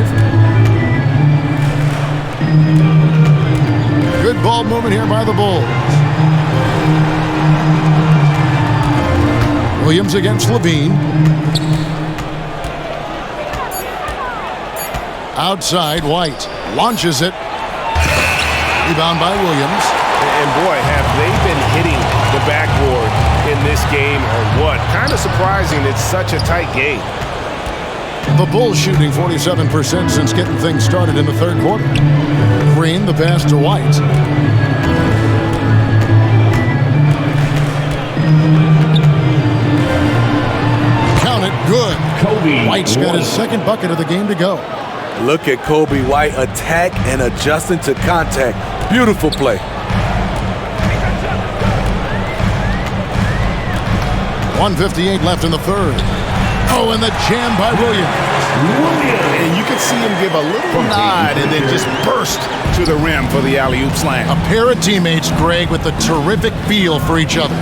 Speaker 1: Good ball movement here by the Bulls. Williams against Lavine. Outside, White launches it. Rebound by Williams.
Speaker 3: And boy, have they been hitting the backboard in this game or what? Kind of surprising it's such a tight game.
Speaker 1: The Bulls shooting 47% since getting things started in the third quarter. Green, the pass to White. Count it, good. White's got his second bucket of the game to go.
Speaker 4: Look at Kobe White attack and adjusting to contact. Beautiful play.
Speaker 1: 1:58 left in the third. Oh, and the jam by Williams.
Speaker 3: And you can see him give a little nod and then just burst to the rim for the alley-oop slam.
Speaker 1: A pair of teammates, Greg, with a terrific feel for each other.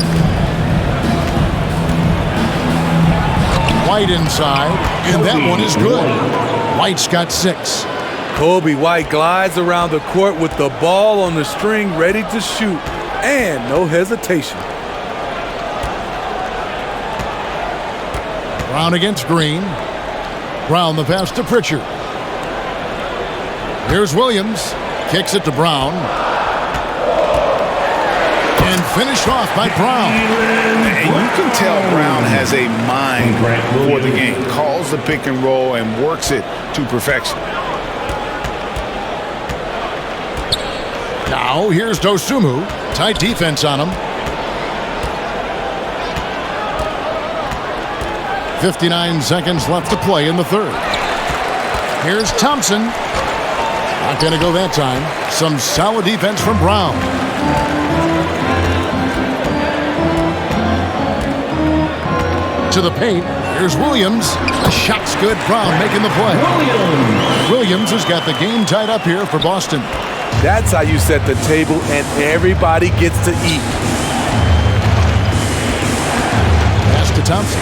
Speaker 1: White inside, and that one is good. White's got 6.
Speaker 4: Kobe White glides around the court with the ball on the string ready to shoot, and no hesitation.
Speaker 1: Brown against Green. Brown the pass to Pritchard. Here's Williams. Kicks it to Brown. And finished off by Brown.
Speaker 3: And you can tell Brown has a mind for the game. Calls the pick and roll and works it to perfection.
Speaker 1: Now here's Dosunmu. Tight defense on him. 59 seconds left to play in the third. Here's Thompson. Not going to go that time. Some solid defense from Brown. To the paint. Here's Williams. The shot's good. Brown making the play. Williams has got the game tied up here for Boston.
Speaker 4: That's how you set the table and everybody gets to eat. Pass
Speaker 1: to Thompson.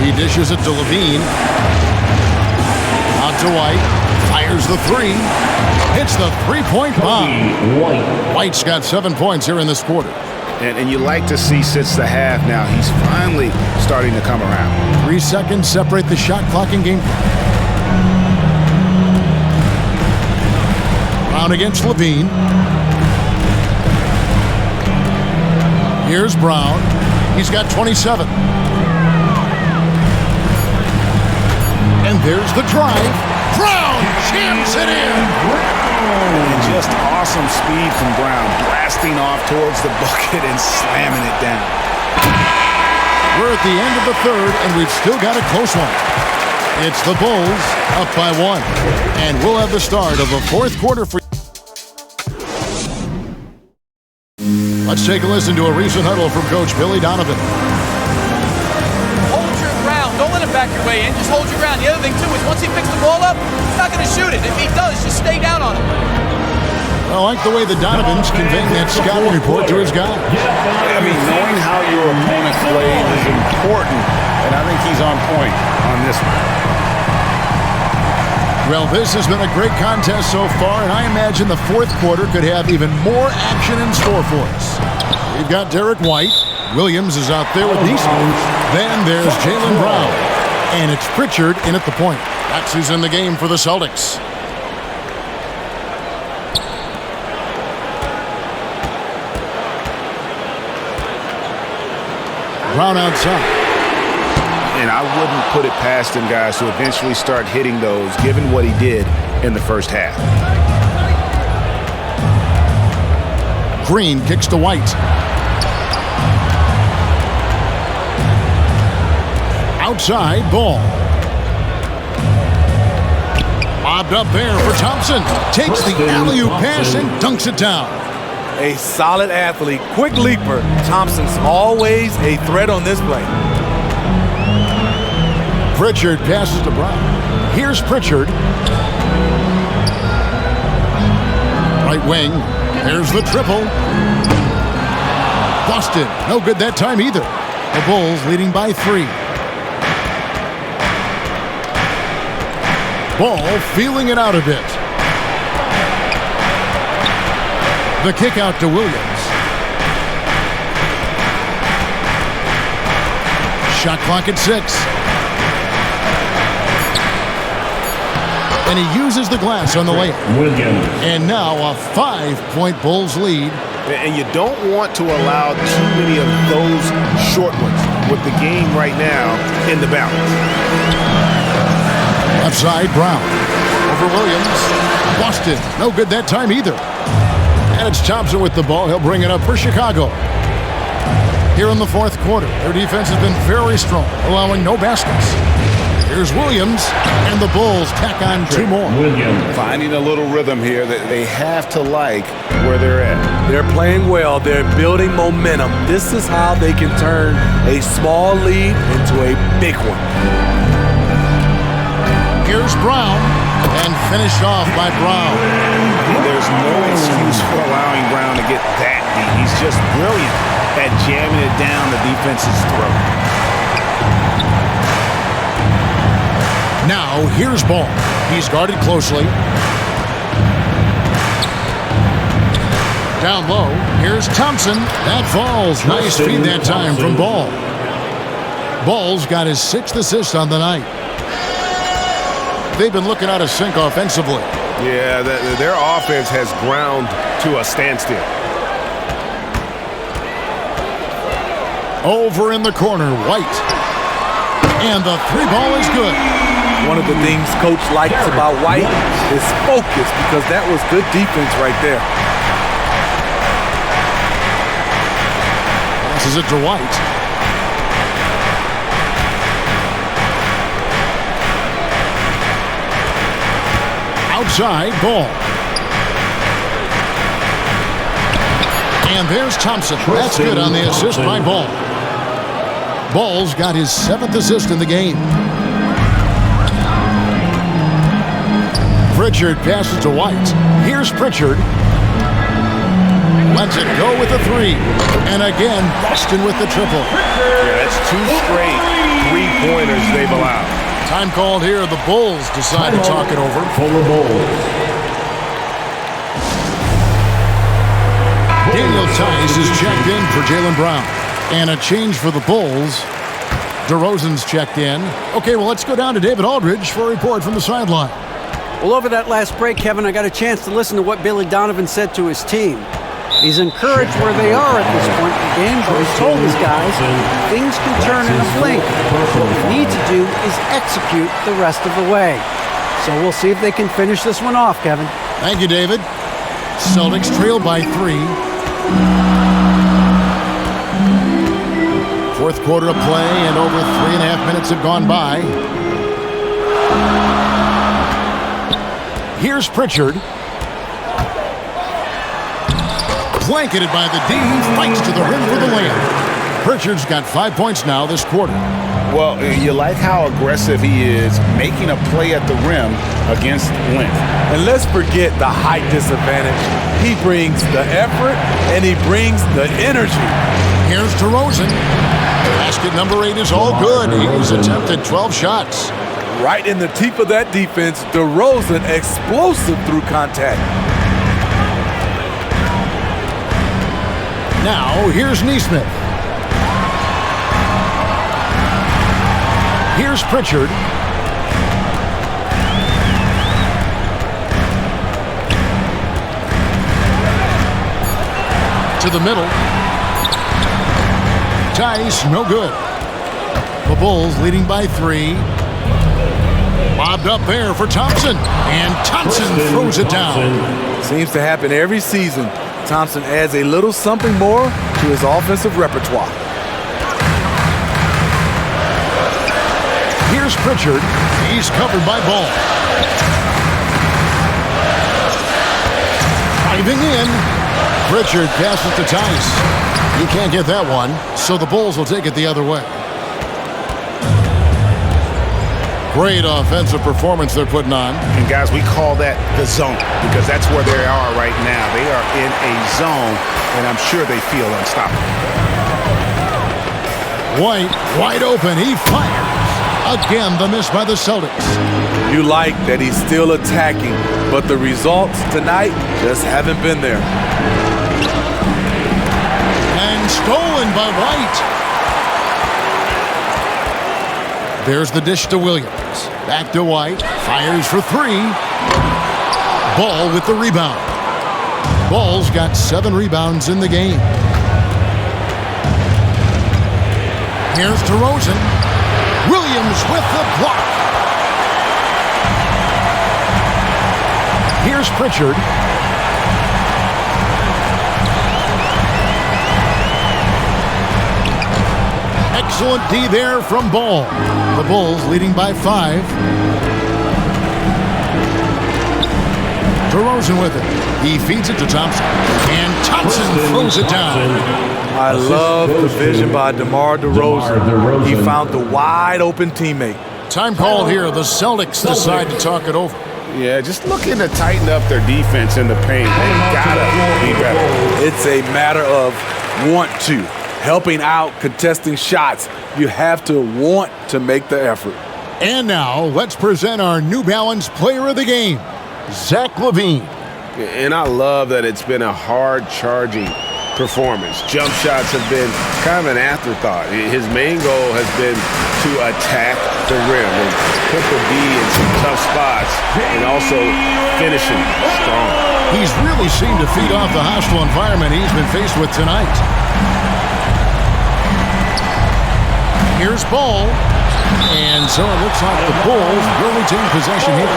Speaker 1: He dishes it to Lavine. Out to White. Fires the three. Hits the three-point bomb. White's got 7 points here in this quarter.
Speaker 3: And you like to see since the half now, he's finally starting to come around.
Speaker 1: 3 seconds separate the shot clock and game clock. Brown against Lavine. Here's Brown. He's got 27. And there's the drive. Brown jams it in.
Speaker 3: And just awesome speed from Brown, blasting off towards the bucket and slamming it down.
Speaker 1: We're at the end of the third, and we've still got a close one. It's the Bulls up by 1. And we'll have the start of the fourth quarter for. Let's take a listen to a recent huddle from Coach Billy Donovan.
Speaker 6: Hold your ground. Don't let him back your way in. Just hold your ground. The other thing, too, is once he picks the ball up, he's not going to shoot it. If he does, just stay down on him.
Speaker 1: I like the way the Donovan's conveying that scouting report to his guy.
Speaker 3: I mean, knowing how your opponent plays is important, and I think he's on point on this one.
Speaker 1: Well, this has been a great contest so far, and I imagine the fourth quarter could have even more action in store for us. We've got Derek White. Williams is out there with Neeson. Then there's Jaylen Brown. And it's Pritchard in at the point. That's who's in the game for the Celtics. Brown outside.
Speaker 3: And I wouldn't put it past him, guys, to eventually start hitting those, given what he did in the first half.
Speaker 1: Green kicks to White. Outside, Ball. Lobbed up there for Thompson. Takes the alley-oop pass and dunks it down.
Speaker 4: A solid athlete, quick leaper. Thompson's always a threat on this play.
Speaker 1: Pritchard passes to Brown. Here's Pritchard. Right wing. There's the triple. Busted. No good that time either. The Bulls leading by 3. Ball feeling it out a bit. The kick out to Williams. Shot clock at 6. And he uses the glass on the layup. And now a 5-point Bulls lead.
Speaker 3: And you don't want to allow too many of those short ones with the game right now in the balance.
Speaker 1: Left side, Brown. Over Williams. Busted. No good that time either. And it's Thompson with the ball. He'll bring it up for Chicago. Here in the fourth quarter, their defense has been very strong, allowing no baskets. Here's Williams, and the Bulls tack on 2 more.
Speaker 3: Finding a little rhythm here that they have to like where they're at.
Speaker 4: They're playing well. They're building momentum. This is how they can turn a small lead into a big one.
Speaker 1: Here's Brown, and finished off by Brown.
Speaker 3: There's no excuse for allowing Brown to get that deep. He's just brilliant at jamming it down the defense's throat.
Speaker 1: Now, here's Ball. He's guarded closely. Down low, here's Thompson. That falls. Nice feed that time from Ball. Ball's got his 6th assist on the night. They've been looking out of sync offensively.
Speaker 3: Yeah, their offense has ground to a standstill.
Speaker 1: Over in the corner, White. And the 3 ball is good.
Speaker 4: One of the things Coach likes about White is focus, because that was good defense right there.
Speaker 1: Passes it to White. Outside, Ball. And there's Thompson. That's good on the assist by Ball. Ball's got his 7th assist in the game. Pritchard passes to White. Here's Pritchard. Lets it go with the 3. And again, Boston with the triple.
Speaker 3: Yeah, that's 2 straight 3-pointers they've allowed.
Speaker 1: Time called here. The Bulls decide to talk it over.
Speaker 5: For the Bulls.
Speaker 1: Daniel Tice is checked in for Jaylen Brown. And a change for the Bulls. DeRozan's checked in. Okay, well, let's go down to David Aldridge for a report from the sideline.
Speaker 2: Well, over that last break, Kevin, I got a chance to listen to what Billy Donovan said to his team. He's encouraged where they are at this point in the game, but he's told his guys things can turn in a blink. What we need to do is execute the rest of the way. So we'll see if they can finish this one off, Kevin.
Speaker 1: Thank you, David. Celtics trail by 3. Fourth quarter of play, and over 3.5 minutes have gone by. Here's Pritchard. Blanketed by the D, fights to the rim for the layup. Pritchard's got 5 points now this quarter.
Speaker 3: Well, you like how aggressive he is making a play at the rim against length.
Speaker 4: And let's forget the height disadvantage. He brings the effort, and he brings the energy.
Speaker 1: Here's DeRozan. Basket number 8 is all good. He's attempted 12 shots.
Speaker 4: Right in the teeth of that defense, DeRozan explosive through contact.
Speaker 1: Now, here's Nesmith. Here's Pritchard. To the middle. Tice, no good. The Bulls leading by 3. Lobbed up there for Thompson. And Thompson throws it down.
Speaker 4: Seems to happen every season. Thompson adds a little something more to his offensive repertoire.
Speaker 1: Here's Pritchard. He's covered by Ball. Driving in. Pritchard passes to Tice. You can't get that one, so the Bulls will take it the other way. Great offensive performance they're putting on.
Speaker 3: And guys, we call that the zone because that's where they are right now. They are in a zone, and I'm sure they feel unstoppable.
Speaker 1: White, wide open. He fires. Again, the miss by the Celtics.
Speaker 4: You like that he's still attacking, but the results tonight just haven't been there.
Speaker 1: And stolen by White. There's the dish to Williams. Back to White. Fires for 3. Ball with the rebound. Ball's got 7 rebounds in the game. Here's DeRozan. Williams with the block. Here's Pritchard. Excellent D there from Ball. The Bulls leading by 5. DeRozan with it. He feeds it to Thompson. And Thompson throws it down.
Speaker 4: I love the vision by DeMar DeRozan. He found the wide open teammate.
Speaker 1: Time called here. The Celtics decide to talk it over.
Speaker 3: Yeah, just looking to tighten up their defense in the paint. They gotta be better.
Speaker 4: It's a matter of want to. Helping out, contesting shots. You have to want to make the effort.
Speaker 1: And now, let's present our New Balance Player of the Game, Zach Lavine.
Speaker 3: And I love that it's been a hard-charging performance. Jump shots have been kind of an afterthought. His main goal has been to attack the rim and put the D in some tough spots and also finishing strong.
Speaker 1: He's really seemed to feed off the hostile environment he's been faced with tonight. Here's Ball. And so it looks like the Bulls will retain possession here.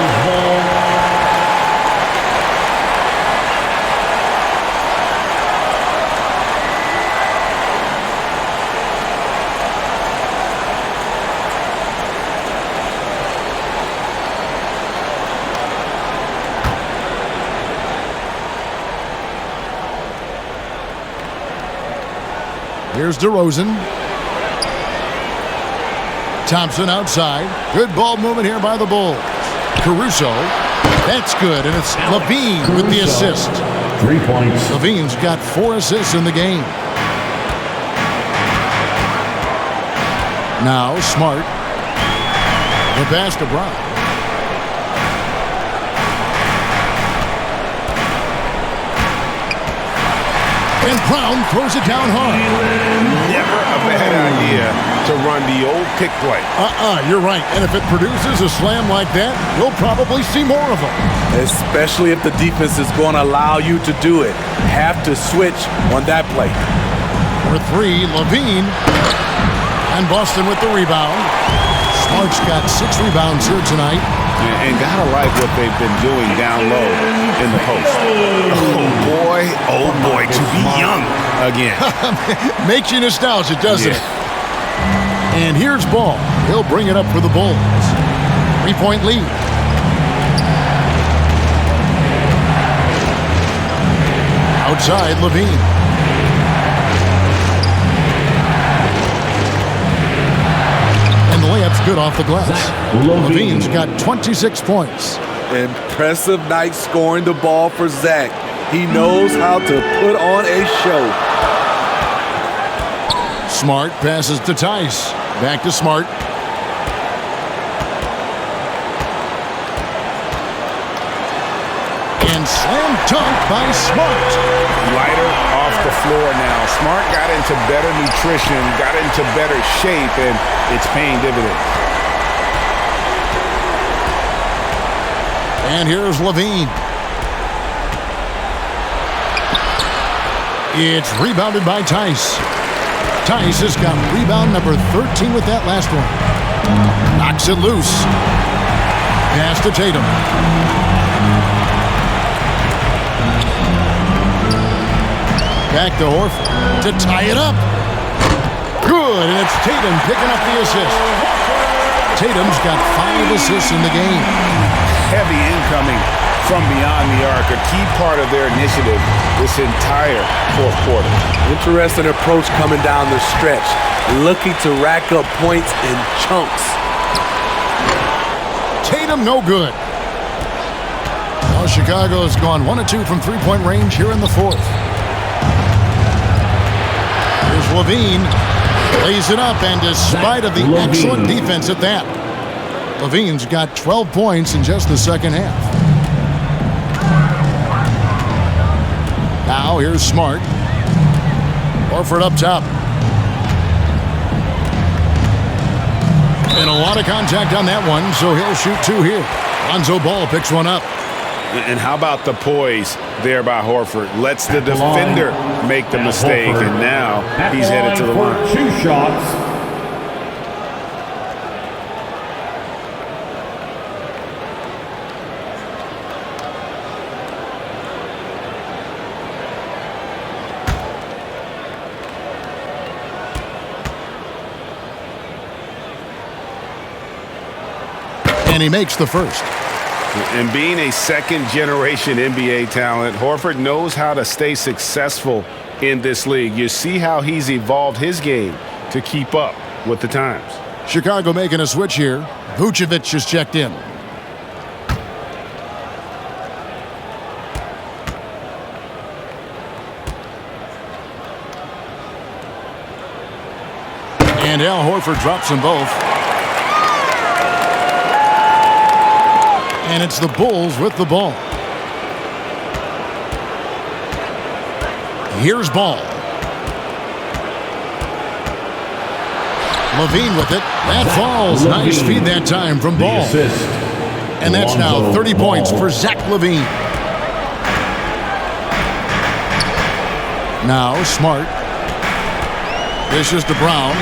Speaker 1: Here's DeRozan. Thompson outside. Good ball movement here by the Bulls. Caruso. That's good, and it's Lavine with the assist.
Speaker 5: 3 points.
Speaker 1: Lavine's got 4 assists in the game. Now Smart. The pass to Brown. And Brown throws it down hard.
Speaker 3: Never a bad idea to run the old pick play.
Speaker 1: You're right. And if it produces a slam like that, you'll probably see more of them.
Speaker 4: Especially if the defense is going to allow you to do it. Have to switch on that play.
Speaker 1: For three, Lavine. And Boston with the rebound. Smart's got 6 rebounds here tonight.
Speaker 3: And gotta like what they've been doing down low in the post. Oh boy, to be young again.
Speaker 1: Makes you nostalgic, doesn't it? And here's Ball. He'll bring it up for the Bulls. 3-point lead. Outside, Lavine. And the layup's good off the glass. Lavine's got 26 points.
Speaker 4: Impressive night scoring the ball for Zach. He knows how to put on a show.
Speaker 1: Smart passes to Tice. Back to Smart. And slam dunk by Smart.
Speaker 3: Lighter off the floor now. Smart got into better nutrition, got into better shape, and it's paying dividends.
Speaker 1: And here's Lavine. It's rebounded by Tice. Tice has got rebound number 13 with that last one. Knocks it loose. Pass to Tatum. Back to Horford to tie it up. Good, and it's Tatum picking up the assist. Tatum's got 5 assists in the game.
Speaker 3: Heavy incoming from beyond the arc, a key part of their initiative this entire fourth quarter.
Speaker 4: Interesting approach coming down the stretch, looking to rack up points in chunks.
Speaker 1: Tatum no good. Well, Chicago's gone 1 of 2 from 3-point range here in the fourth. Here's Lavine. Lays it up, and despite of the excellent defense at that, Lavine's got 12 points in just the second half. Now here's Smart. Horford up top. And a lot of contact on that one, so he'll shoot 2 here. Lonzo Ball picks one up.
Speaker 3: And how about the poise there by Horford? Lets the defender make the mistake, and now he's headed to the line.
Speaker 5: 2 shots.
Speaker 1: And he makes the first.
Speaker 3: And being a second-generation NBA talent, Horford knows how to stay successful in this league. You see how he's evolved his game to keep up with the times.
Speaker 1: Chicago making a switch here. Vucevic is checked in. And Al Horford drops them both. And it's the Bulls with the ball. Here's Ball. Lavine with it. That falls. Nice feed that time from Ball. And that's now 30 points for Zach Lavine. Now Smart. Dishes to Brown.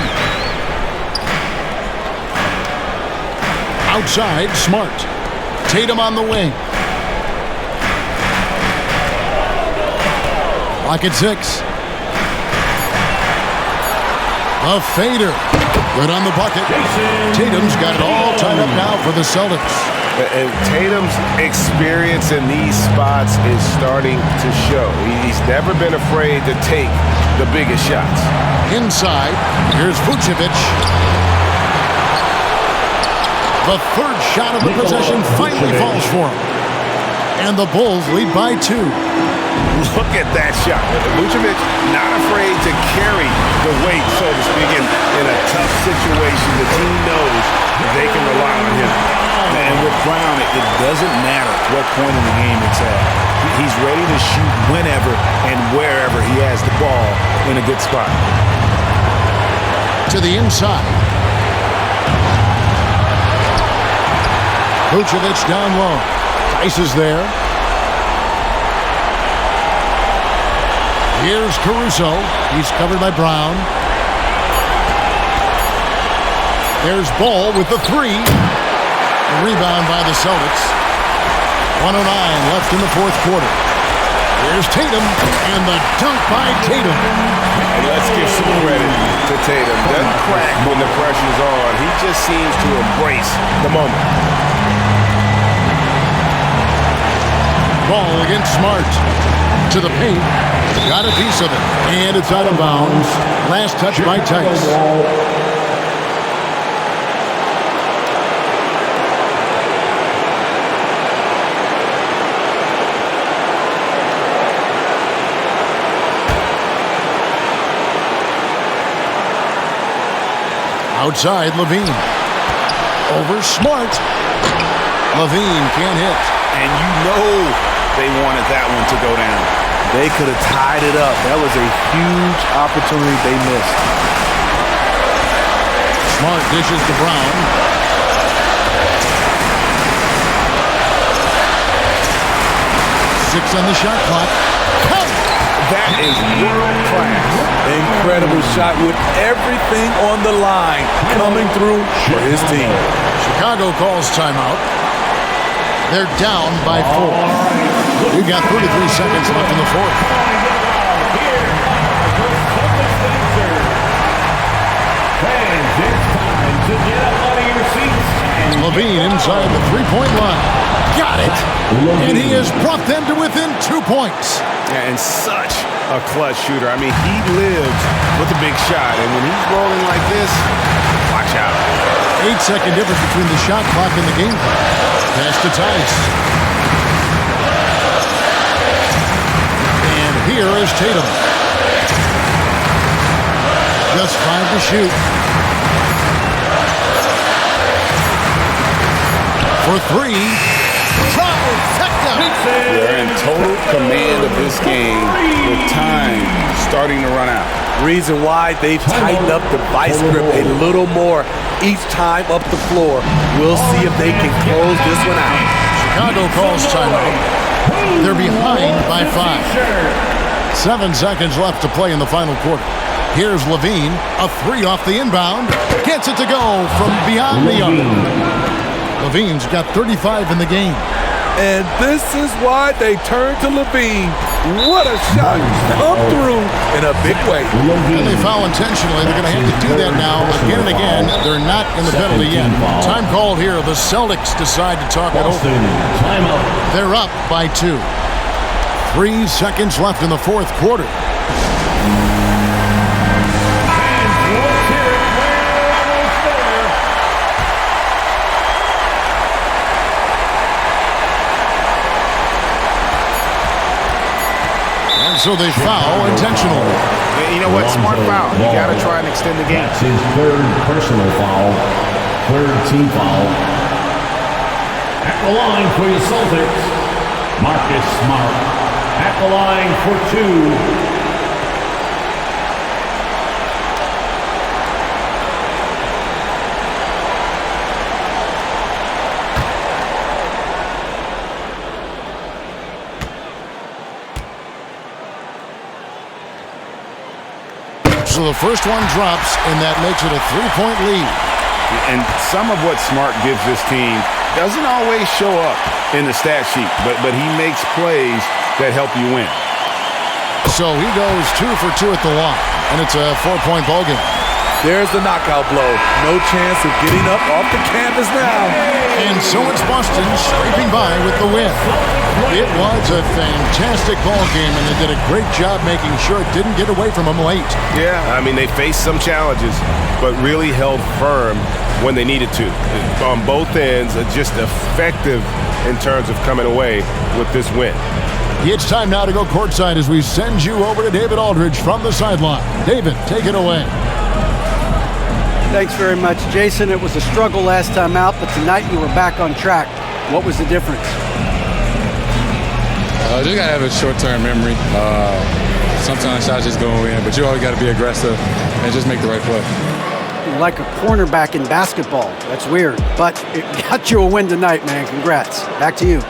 Speaker 1: Outside, Smart. Tatum on the wing. Clock at 6. A fader. Good on the bucket. Tatum's got it all tied up now for the Celtics.
Speaker 3: And Tatum's experience in these spots is starting to show. He's never been afraid to take the biggest shots.
Speaker 1: Inside, here's Vucevic. The third shot of the possession finally falls for him. And the Bulls lead by 2.
Speaker 3: Look at that shot. Vucevic not afraid to carry the weight, so to speak, in a tough situation. The team knows they can rely on him. And with Brown, it doesn't matter what point in the game it's at. He's ready to shoot whenever and wherever he has the ball in a good spot.
Speaker 1: To the inside. Vucevic down low. Tice is there. Here's Caruso. He's covered by Brown. There's Ball with the three. A rebound by the Celtics. 1:09 left in the fourth quarter. Here's Tatum, and the dunk by Tatum.
Speaker 3: And let's give some credit to Tatum. Doesn't crack when the pressure's on. He just seems to embrace the moment.
Speaker 1: Ball against Smart. To the paint. Got a piece of it. And it's out of bounds. Last touch by Tice. Outside, Lavine. Over Smart. Lavine can't hit.
Speaker 3: And you know they wanted that one to go down.
Speaker 4: They could have tied it up. That was a huge opportunity they missed.
Speaker 1: Smart dishes to Brown. Six on the shot clock.
Speaker 3: That is world class.
Speaker 4: Incredible shot with everything on the line coming through for his team.
Speaker 1: Chicago calls timeout. They're down by 4. We've got 33 seconds left in the fourth.
Speaker 5: Fans, it's time to get up out of your seats.
Speaker 1: Lavine inside the three-point line. Got it. And he has brought them to within 2 points.
Speaker 3: Yeah, and such a clutch shooter. I mean, he lives with a big shot. And when he's rolling like this, watch out.
Speaker 1: 8-second difference between the shot clock and the game clock. Pass to Tice. And here is Tatum. Just 5 to shoot. For 3.
Speaker 3: They're in total command of this game with time starting to run out.
Speaker 4: Reason why they've tightened up the vice grip a little more each time up the floor. We'll see if they can close this one out.
Speaker 1: Chicago calls timeout. They're behind by 5. 7 seconds left to play in the final quarter. Here's Lavine, a 3 off the inbound. Gets it to go from beyond the arc. Lavine's got 35 in the game.
Speaker 4: And this is why they turn to Lavine. What a shot. Come through in a big way.
Speaker 1: And they foul intentionally. They're going to have to do that now again and again. They're not in the penalty yet. Time called here. The Celtics decide to talk it over. They're up by 2. 3 seconds left in the fourth quarter. So they foul intentionally.
Speaker 3: You know what? Smart foul. You got to try and extend the game.
Speaker 5: That's his 3rd personal foul, 3rd team foul. At the line for your Celtics, Marcus Smart. At the line for 2.
Speaker 1: So the first one drops, and that makes it a 3-point lead.
Speaker 3: And some of what Smart gives this team doesn't always show up in the stat sheet, but he makes plays that help you win.
Speaker 1: So he goes 2 for 2 at the line, and it's a 4-point ball game.
Speaker 4: There's the knockout blow. No chance of getting up off the canvas now.
Speaker 1: And so it's Boston scraping by with the win. It was a fantastic ball game, and they did a great job making sure it didn't get away from them late.
Speaker 3: Yeah, I mean, they faced some challenges, but really held firm when they needed to. On both ends, just effective in terms of coming away with this win.
Speaker 1: It's time now to go courtside as we send you over to David Aldridge from the sideline. David, take it away.
Speaker 2: Thanks very much, Jason. It was a struggle last time out, but tonight you were back on track. What was the difference?
Speaker 11: Just got to have a short-term memory. Sometimes shots just go in, but you always got to be aggressive and just make the right play.
Speaker 2: You're like a cornerback in basketball. That's weird, but it got you a win tonight, man. Congrats. Back to you.